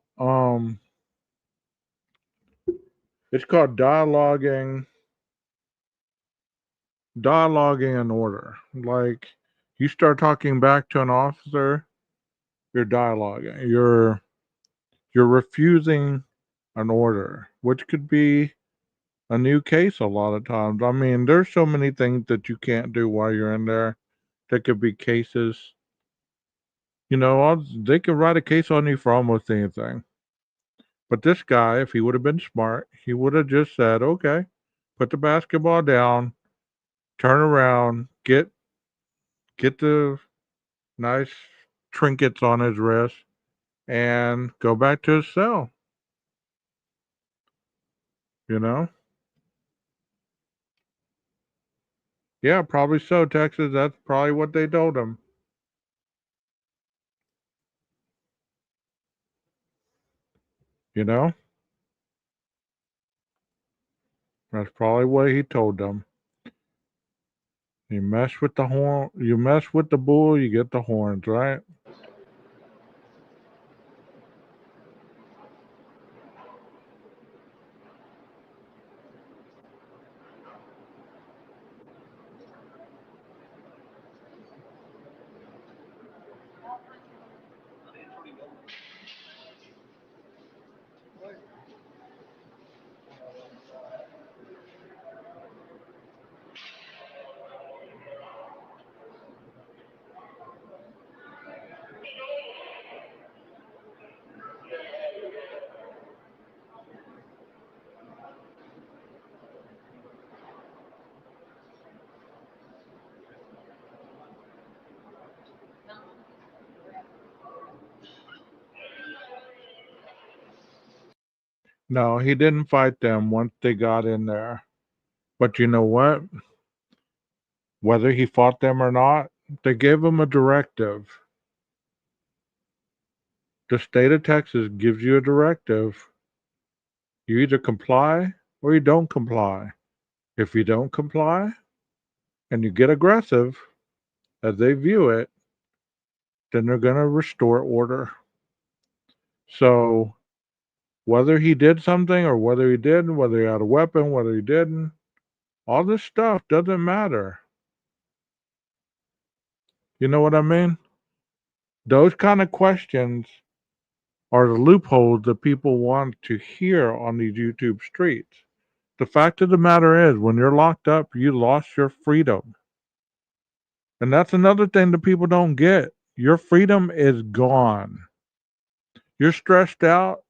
it's called dialoguing an order. Like you start talking back to an officer, you're dialoguing. You're refusing an order, which could be a new case a lot of times. I mean, there's so many things that you can't do while you're in there. That could be cases. You know, they could write a case on you for almost anything. But this guy, if he would have been smart, he would have just said, okay, put the basketball down, turn around, get the nice trinkets on his wrist, and go back to his cell. You know? Yeah, probably so, Texas. That's probably what they told him. You know? That's probably what he told them. You mess with the horn, you mess with the bull, you get the horns, right? No, he didn't fight them once they got in there. But you know what? Whether he fought them or not, they gave him a directive. The state of Texas gives you a directive. You either comply or you don't comply. If you don't comply and you get aggressive, as they view it, then they're going to restore order. So, whether he did something or whether he didn't, whether he had a weapon, whether he didn't, all this stuff doesn't matter. You know what I mean? Those kind of questions are the loopholes that people want to hear on these YouTube streets. The fact of the matter is, when you're locked up, you lost your freedom. And that's another thing that people don't get. Your freedom is gone. You're stressed out,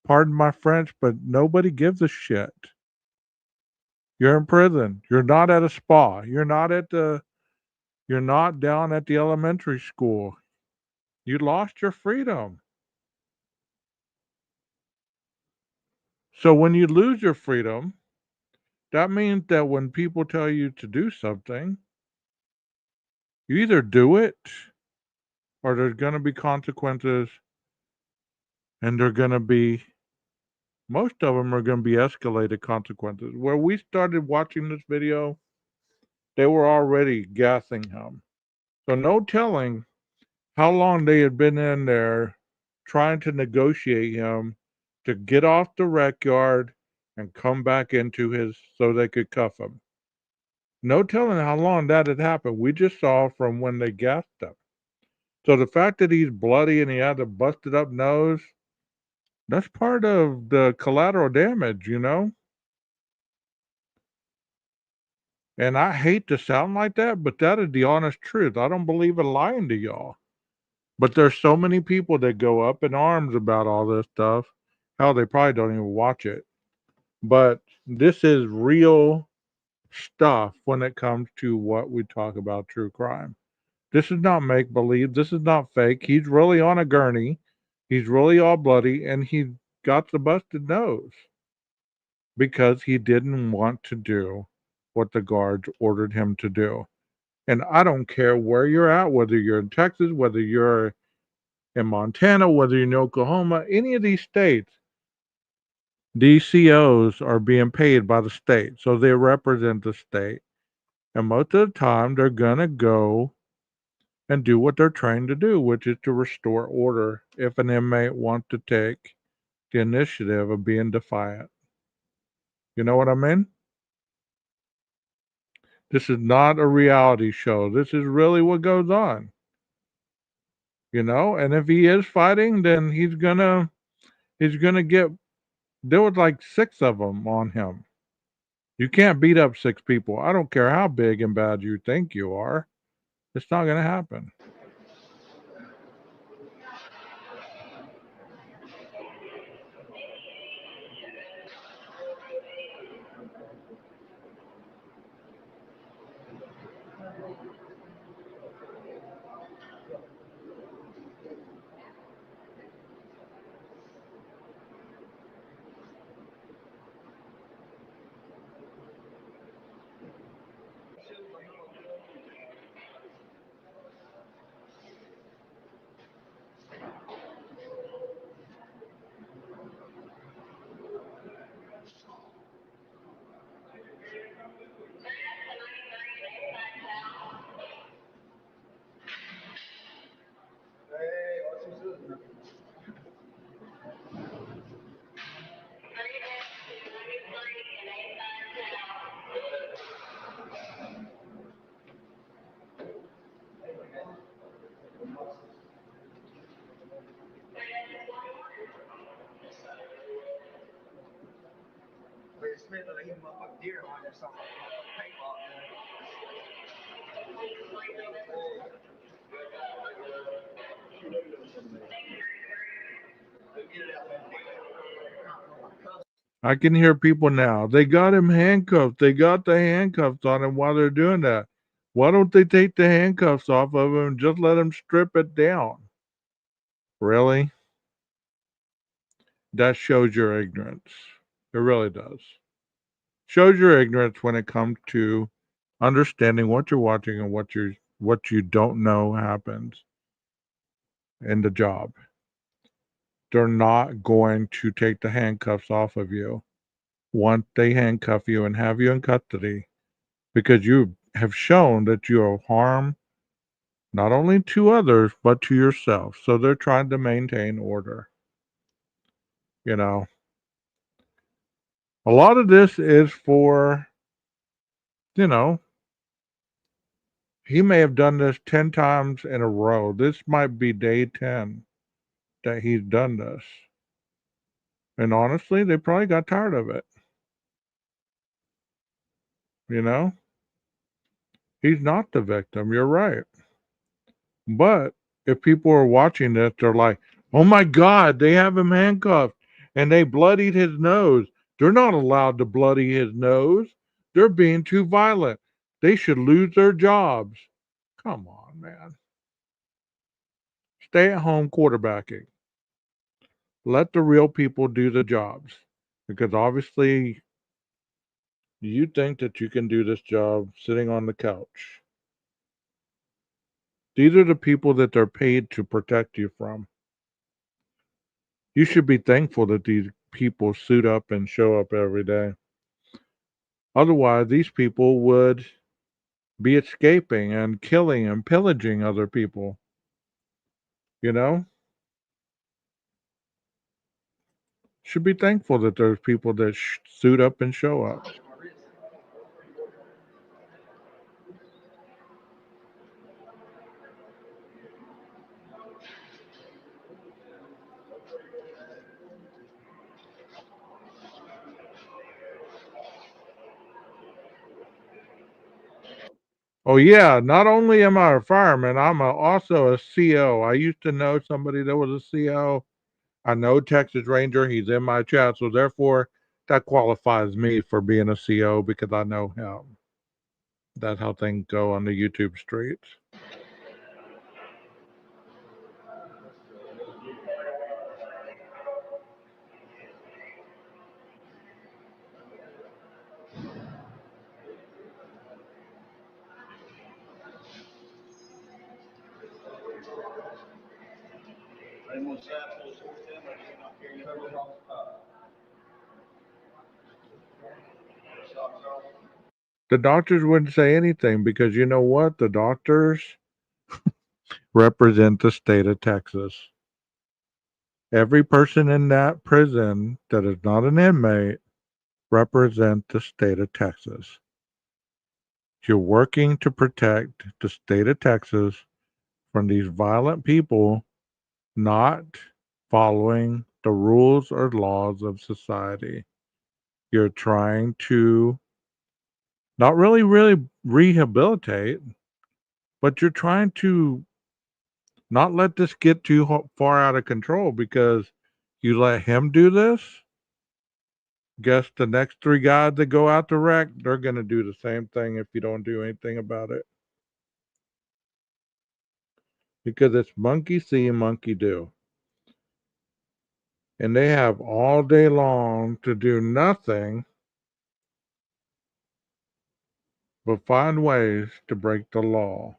pardon my French, but nobody gives a shit. You're in prison. You're not at a spa. You're not down at the elementary school. You lost your freedom. So when you lose your freedom, that means that when people tell you to do something, you either do it or there's going to be consequences, and they're going to be, most of them are going to be escalated consequences. Where we started watching this video, they were already gassing him. So no telling how long they had been in there trying to negotiate him to get off the rec yard and come back into his so they could cuff him. No telling how long that had happened. We just saw from when they gassed him. So the fact that he's bloody and he had a busted up nose, that's part of the collateral damage, you know? And I hate to sound like that, but that is the honest truth. I don't believe in lying to y'all. But there's so many people that go up in arms about all this stuff. Hell, they probably don't even watch it. But this is real stuff when it comes to what we talk about true crime. This is not make believe. This is not fake. He's really on a gurney. He's really all bloody and he got the busted nose because he didn't want to do what the guards ordered him to do. And I don't care where you're at, whether you're in Texas, whether you're in Montana, whether you're in Oklahoma, any of these states, DCOs are being paid by the state. So they represent the state. And most of the time, they're going to go and do what they're trained to do, which is to restore order if an inmate wants to take the initiative of being defiant. You know what I mean? This is not a reality show. This is really what goes on. You know, and if he is fighting, then he's gonna get. There was like 6 of them on him. You can't beat up 6 people. I don't care how big and bad you think you are. It's not gonna happen. I can hear people now. They got him handcuffed. They got the handcuffs on him while they're doing that. Why don't they take the handcuffs off of him and just let him strip it down? Really? That shows your ignorance. It really does. Shows your ignorance when it comes to understanding what you're watching and what you don't know happens in the job. They're not going to take the handcuffs off of you once they handcuff you and have you in custody because you have shown that you are harm not only to others but to yourself. So they're trying to maintain order. You know, a lot of this is for, you know, he may have done this 10 times in a row. This might be day 10 that he's done this. And honestly, they probably got tired of it. You know, he's not the victim. You're right. But if people are watching this, they're like, oh my God, they have him handcuffed and they bloodied his nose. They're not allowed to bloody his nose. They're being too violent. They should lose their jobs. Come on, man. Stay at home quarterbacking. Let the real people do the jobs. Because obviously, you think that you can do this job sitting on the couch. These are the people that they're paid to protect you from. You should be thankful that these people suit up and show up every day. Otherwise, these people would be escaping and killing and pillaging other people. You know? Should be thankful that there's people that suit up and show up. Oh yeah, not only am I a fireman, also a CO. I used to know somebody that was a CO. I know Texas Ranger. He's in my chat, so therefore that qualifies me for being a CO because I know him. That's how things go on the YouTube streets. The doctors wouldn't say anything because you know what? The doctors represent the state of Texas. Every person in that prison that is not an inmate represent the state of Texas. You're working to protect the state of Texas from these violent people not following the rules or laws of society. You're trying to not really rehabilitate, but you're trying to not let this get too far out of control because you let him do this. Guess the next three guys that go out to wreck, they're going to do the same thing if you don't do anything about it. Because it's monkey see, monkey do. And they have all day long to do nothing but find ways to break the law.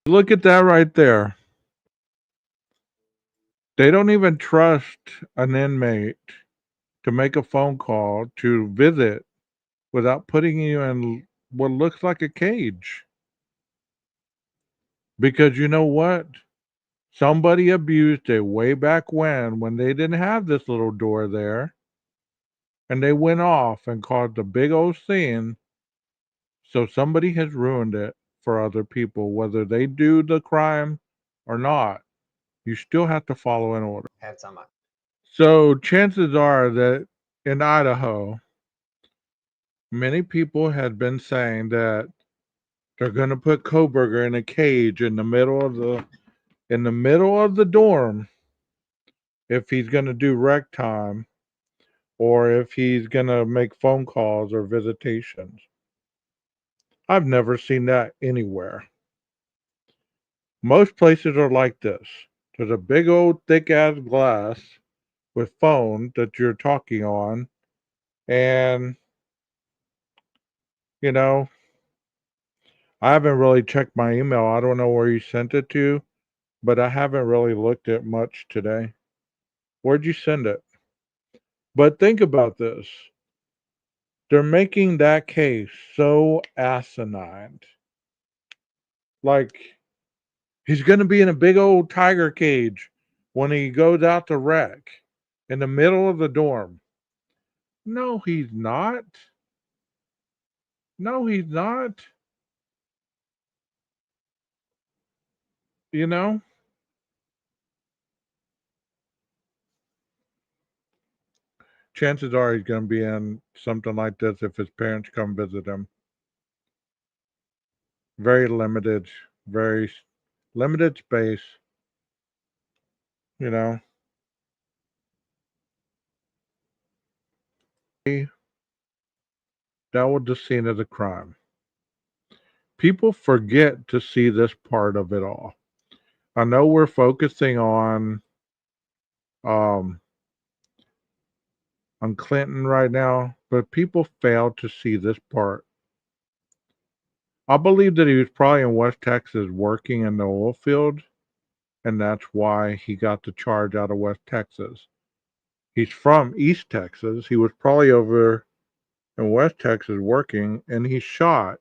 Look at that right there. They don't even trust an inmate to make a phone call to visit without putting you in what looks like a cage. Because you know what? Somebody abused it way back when they didn't have this little door there, and they went off and caused a big old scene. So somebody has ruined it for other people, whether they do the crime or not. You still have to follow an order. So chances are that in Idaho, many people had been saying that they're going to put Koberger in a cage in the middle of the dorm if he's going to do rec time or if he's going to make phone calls or visitations. I've never seen that anywhere. Most places are like this. There's a big old thick ass glass with phone that you're talking on, and you know, I haven't really checked my email. I don't know where you sent it to, but I haven't really looked at much today. Where'd you send it? But think about this. They're making that case so asinine. Like, he's going to be in a big old tiger cage when he goes out to wreck in the middle of the dorm. No, he's not. No, he's not. You know? Chances are he's going to be in something like this if his parents come visit him. Very very limited space, you know. That was the scene of the crime. People forget to see this part of it all. I know we're focusing um on Clinton right now, but people fail to see this part. I believe that he was probably in West Texas working in the oil field, and that's why he got the charge out of West Texas. He's from East Texas. He was probably over in West Texas working, and he shot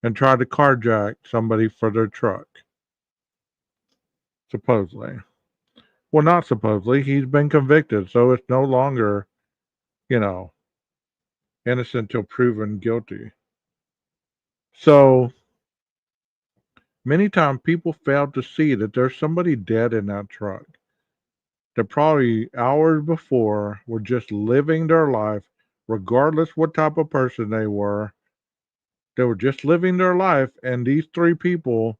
and tried to carjack somebody for their truck. Supposedly. Well, not supposedly. He's been convicted, so it's no longer, you know, innocent till proven guilty. So many times people fail to see that there's somebody dead in that truck that probably hours before were just living their life, regardless what type of person they were. They were just living their life, and these three people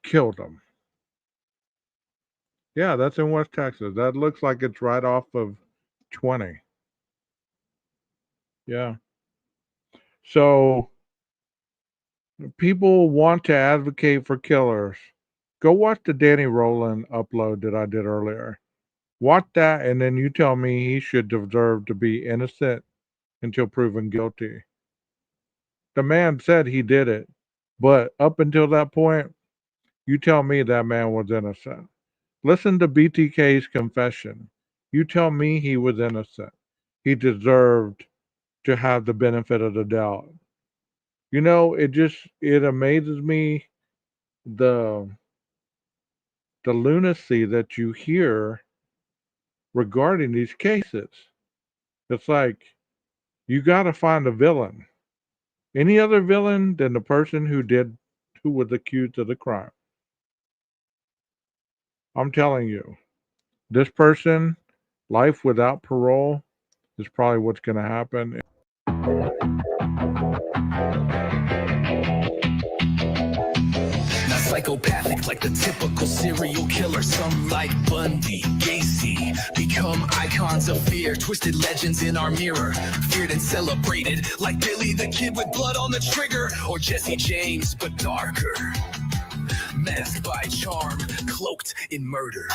killed them. Yeah, that's in West Texas. That looks like it's right off of 20. Yeah. So people want to advocate for killers. Go watch the Danny Rowland upload that I did earlier. Watch that, and then you tell me he should deserve to be innocent until proven guilty. The man said he did it, but up until that point, you tell me that man was innocent. Listen to BTK's confession. You tell me he was innocent. He deserved to have the benefit of the doubt. You know, it amazes me the lunacy that you hear regarding these cases. It's like you got to find a villain. Any other villain than the person who was accused of the crime. I'm telling you, this person, life without parole, is probably what's going to happen. Not psychopathic like the typical serial killer. Some like Bundy, Gacy, become icons of fear. Twisted legends in our mirror, feared and celebrated like Billy the Kid with blood on the trigger, or Jesse James but darker. Masked by charm, cloaked in murder.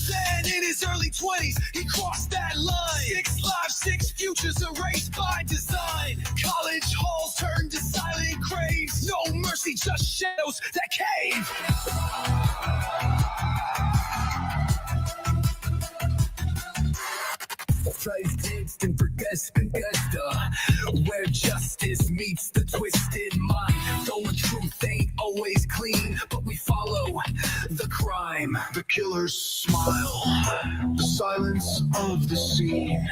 Then in his early 20s, he crossed that line. 6 lives, 6 futures erased by design. College halls turned to silent graves. No mercy. mercy, just shadows that cave. Vielleicht instant vergessen Gäste, where justice meets the twisted mind. Though the truth ain't always clean, but we follow the crime. The killer's smile, the silence of the scene.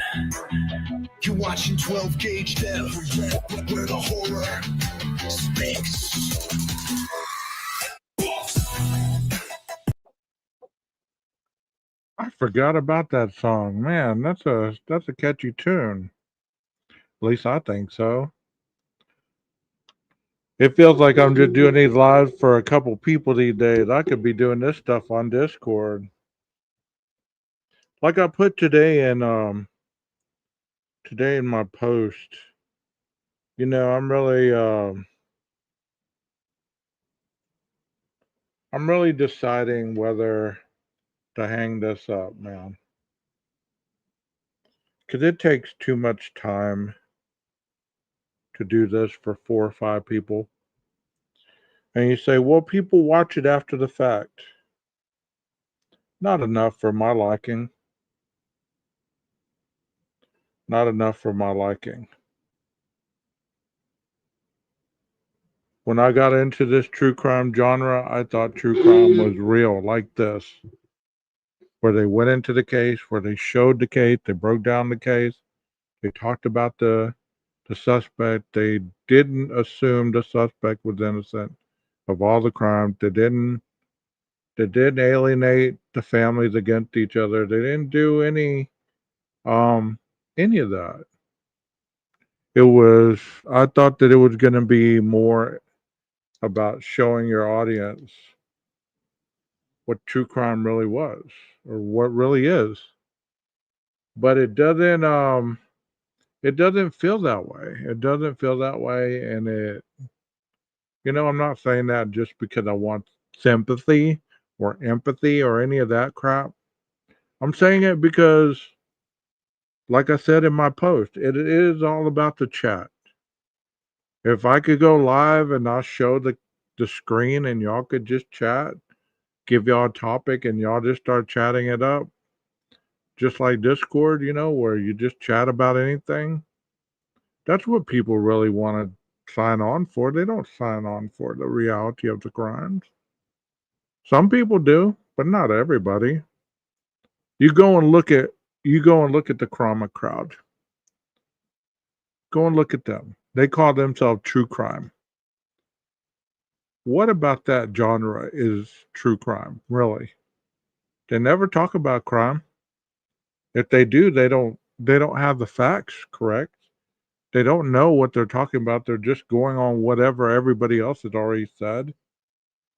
You're watching 12 gauge death, where the horror speaks. I forgot about that song. Man, that's a catchy tune. At least I think so. It feels like I'm just doing these lives for a couple people these days. I could be doing this stuff on Discord. Like I put today in my post. I'm really deciding whether to hang this up, man. Cuz it takes too much time to do this for 4 or 5 people. And you say, "Well, people watch it after the fact." Not enough for my liking. Not enough for my liking. When I got into this true crime genre, I thought true crime was real, like this, where they went into the case, where they showed the case, they broke down the case, they talked about the suspect. They didn't assume the suspect was innocent of all the crimes. They didn't alienate the families against each other. They didn't do any of that. I thought that it was going to be more about showing your audience what true crime really was or what really is. But it doesn't feel that way. It doesn't feel that way. And I'm not saying that just because I want sympathy or empathy or any of that crap. I'm saying it because, like I said in my post, it is all about the chat. If I could go live and I'll show the screen and y'all could just chat, give y'all a topic and y'all just start chatting it up, just like Discord, where you just chat about anything. That's what people really want to sign on for. They don't sign on for the reality of the crimes. Some people do, but not everybody. You go and look at the Krama crowd. Go and look at them. They call themselves true crime. What about that genre is true crime, really? They never talk about crime. If they do, they don't have the facts correct. They don't know what they're talking about. They're just going on whatever everybody else has already said.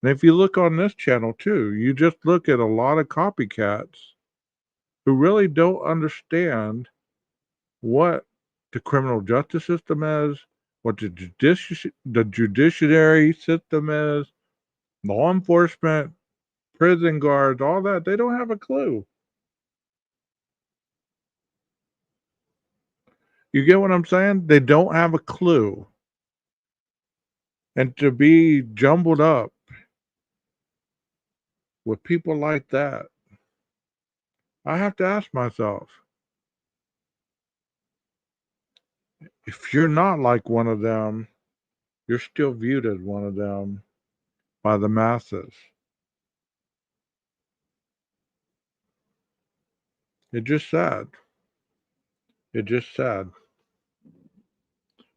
And if you look on this channel too, you just look at a lot of copycats who really don't understand what the criminal justice system is, what the judiciary system is, law enforcement, prison guards, all that. They don't have a clue. You get what I'm saying? They don't have a clue. And to be jumbled up with people like that, I have to ask myself, if you're not like one of them, you're still viewed as one of them by the masses. It's just sad. It's just sad.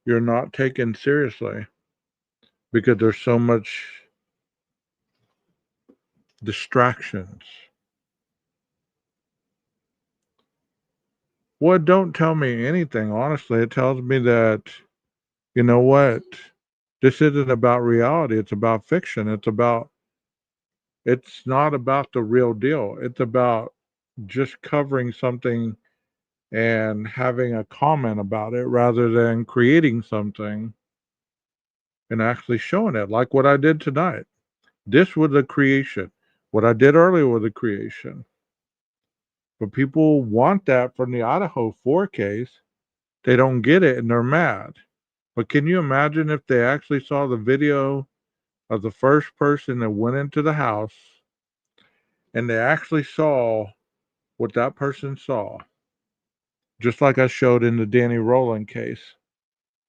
You're not taken seriously because there's so much distractions. Well, it don't tell me anything, honestly. It tells me that, you know what? This isn't about reality. It's about fiction. It's not about the real deal. It's about just covering something and having a comment about it rather than creating something and actually showing it, like what I did tonight. This was a creation. What I did earlier was a creation. But people want that from the Idaho 4 case. They don't get it and they're mad. But can you imagine if they actually saw the video of the first person that went into the house and they actually saw what that person saw, just like I showed in the Danny Rowland case.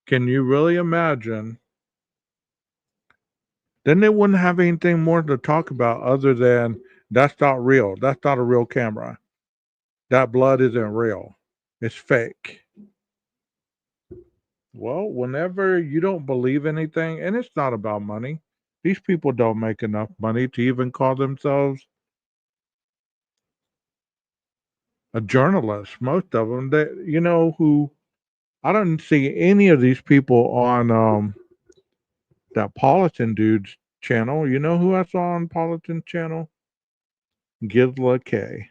Can you really imagine? Then they wouldn't have anything more to talk about other than that's not real. That's not a real camera. That blood isn't real. It's fake. Well, whenever you don't believe anything, and it's not about money, these people don't make enough money to even call themselves a journalist. Most of them, they, who I don't see any of these people on that Politan dude's channel. You know who I saw on Politan's channel? Gizla K.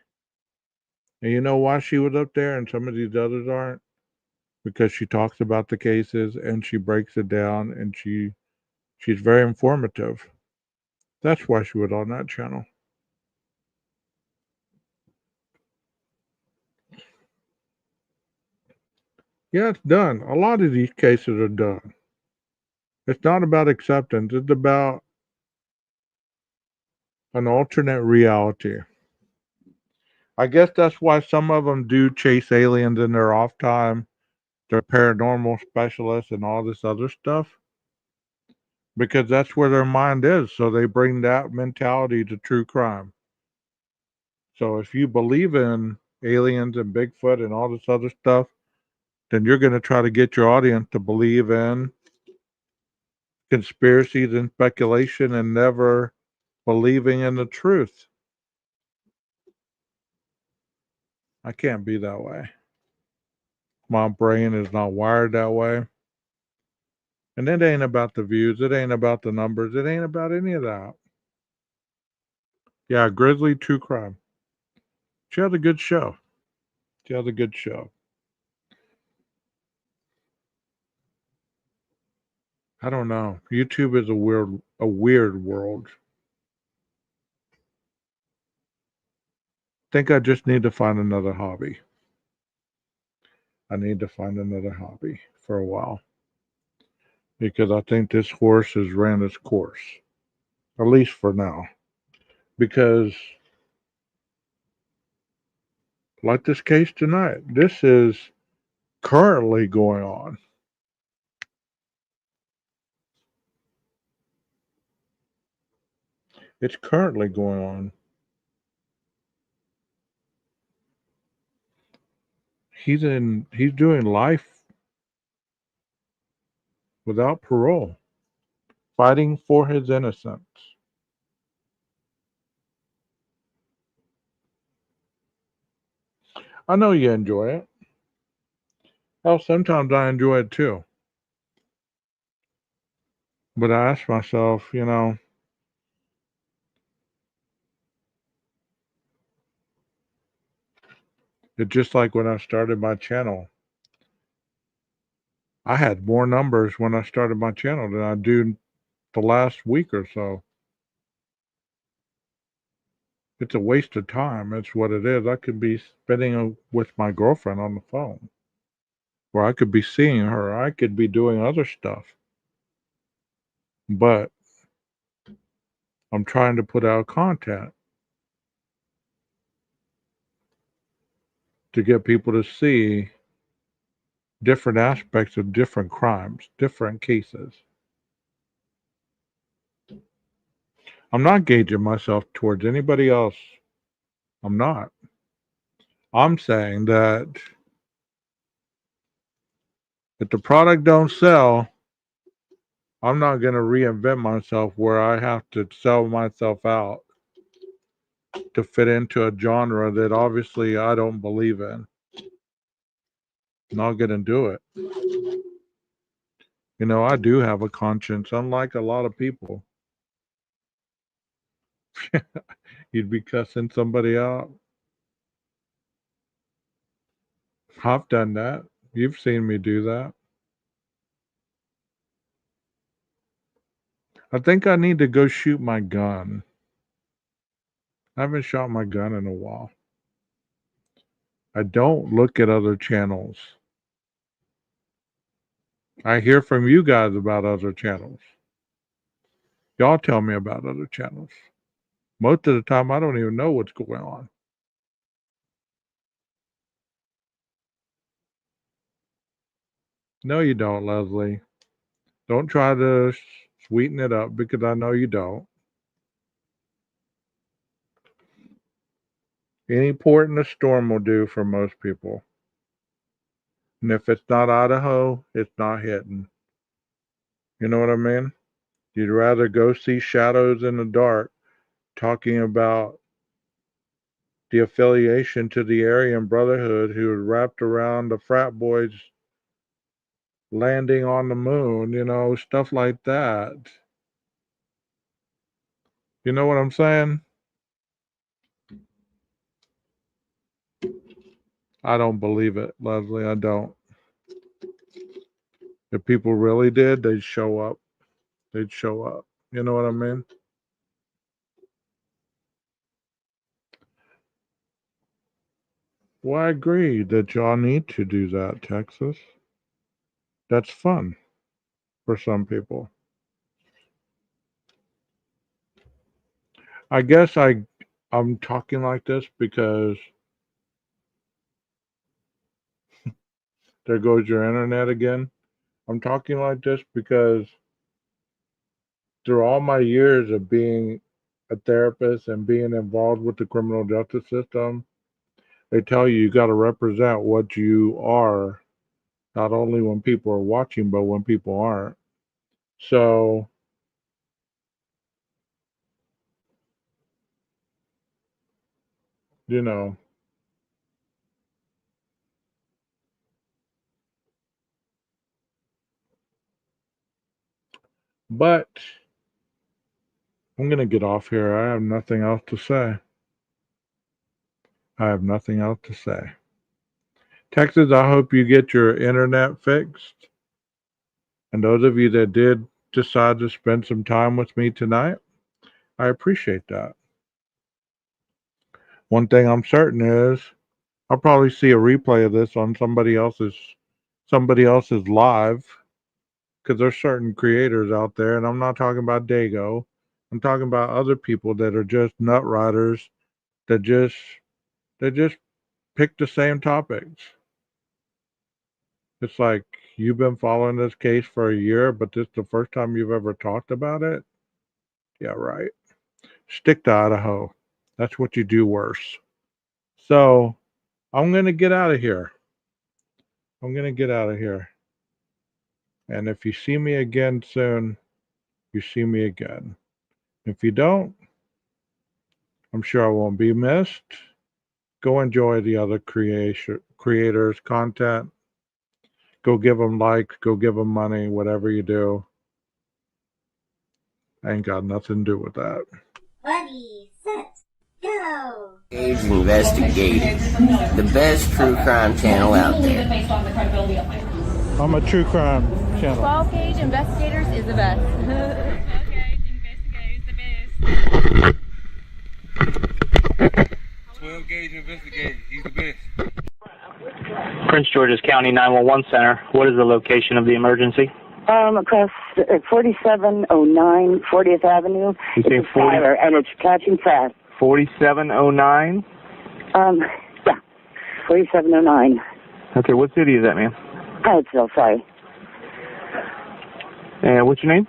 And you know why she was up there and some of these others aren't? Because she talks about the cases and she breaks it down and she's very informative. That's why she was on that channel. Yeah, it's done. A lot of these cases are done. It's not about acceptance. It's about an alternate reality. I guess that's why some of them do chase aliens in their off time. They're paranormal specialists and all this other stuff because that's where their mind is. So they bring that mentality to true crime. So if you believe in aliens and Bigfoot and all this other stuff, then you're going to try to get your audience to believe in conspiracies and speculation and never believing in the truth. I can't be that way. My brain is not wired that way. And it ain't about the views. It ain't about the numbers. It ain't about any of that. Yeah, Grizzly True Crime. She has a good show. She has a good show. I don't know. YouTube is a weird world. Think I just need to find another hobby. I need to find another hobby for a while. Because I think this horse has ran its course. At least for now. Because like this case tonight, this is currently going on. It's currently going on. He's doing life without parole, fighting for his innocence. I know you enjoy it. Hell, sometimes I enjoy it too. But I ask myself, it's just like when I started my channel. I had more numbers when I started my channel than I do the last week or so. It's a waste of time. That's what it is. I could be spending with my girlfriend on the phone, or I could be seeing her. I could be doing other stuff. But I'm trying to put out content to get people to see different aspects of different crimes, different cases. I'm not gauging myself towards anybody else. I'm not. I'm saying that if the product don't sell, I'm not going to reinvent myself where I have to sell myself out to fit into a genre that obviously I don't believe in. I'm not going to do it. I do have a conscience, unlike a lot of people. You'd be cussing somebody out. I've done that. You've seen me do that. I think I need to go shoot my gun. I haven't shot my gun in a while. I don't look at other channels. I hear from you guys about other channels. Y'all tell me about other channels. Most of the time, I don't even know what's going on. No, you don't, Leslie. Don't try to sweeten it up because I know you don't. Any port in the storm will do for most people. And if it's not Idaho, it's not hitting. You know what I mean? You'd rather go see Shadows in the Dark talking about the affiliation to the Aryan Brotherhood who was wrapped around the frat boys landing on the moon, stuff like that. You know what I'm saying? I don't believe it, Leslie. I don't. If people really did, they'd show up. They'd show up. You know what I mean? Well, I agree that y'all need to do that, Texas. That's fun for some people. I guess I'm talking like this because there goes your internet again. I'm talking like this because through all my years of being a therapist and being involved with the criminal justice system, they tell you got to represent what you are, not only when people are watching, but when people aren't. So, you know, but I'm going to get off here. I have nothing else to say. I have nothing else to say. Texas, I hope you get your internet fixed. And those of you that did decide to spend some time with me tonight, I appreciate that. One thing I'm certain is I'll probably see a replay of this on somebody else's live, because there's certain creators out there, and I'm not talking about Dago. I'm talking about other people that are just nut riders that just pick the same topics. It's like, you've been following this case for a year, but this is the first time you've ever talked about it? Yeah, right. Stick to Idaho. That's what you do worse. So I'm going to get out of here. And if you see me again soon, you see me again. If you don't, I'm sure I won't be missed. Go enjoy the other creators' content. Go give them likes, go give them money, whatever you do. I ain't got nothing to do with that. Ready, set, go! Age Investigating, the best true crime channel out there. I'm a true crime channel. 12 Gauge Investigators is the best. 12 Gauge Investigators the best. 12 Gauge Investigators, he's the best. Prince George's County 911 Center. What is the location of the emergency? Across 4709 40th Avenue. You say it's a fire, and it's catching fast. 4709? Yeah, 4709. Okay, what city is that, ma'am? Hyattsville, sorry. And what's your name?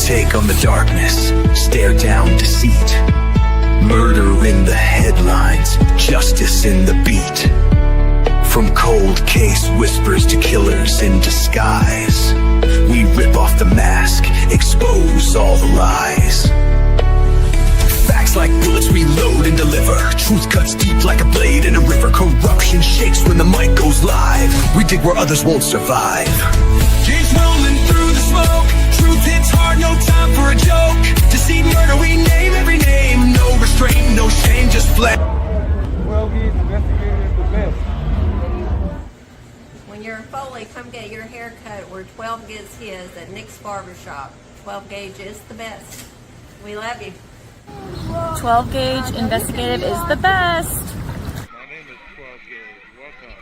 Take on the darkness, stare down deceit. Murder in the headlines, justice in the beat. From cold case whispers to killers in disguise, we rip off the mask, expose all the lies. Facts like bullets we load and deliver. Truth cuts deep like a blade in a river. Corruption shakes when the mic goes live. We dig where others won't survive. Keeps rolling through the smoke. Truth hits hard, no time for a joke. Deceit, murder, we name every name. No restraint, no shame, just flat. 12 Gauge Investigators the best. When you're in Foley, come get your hair cut where 12 gets his at Nick's Barbershop. 12 gauge is the best. We love you. 12 gauge investigative is the best. My name is 12 Gauge. Welcome.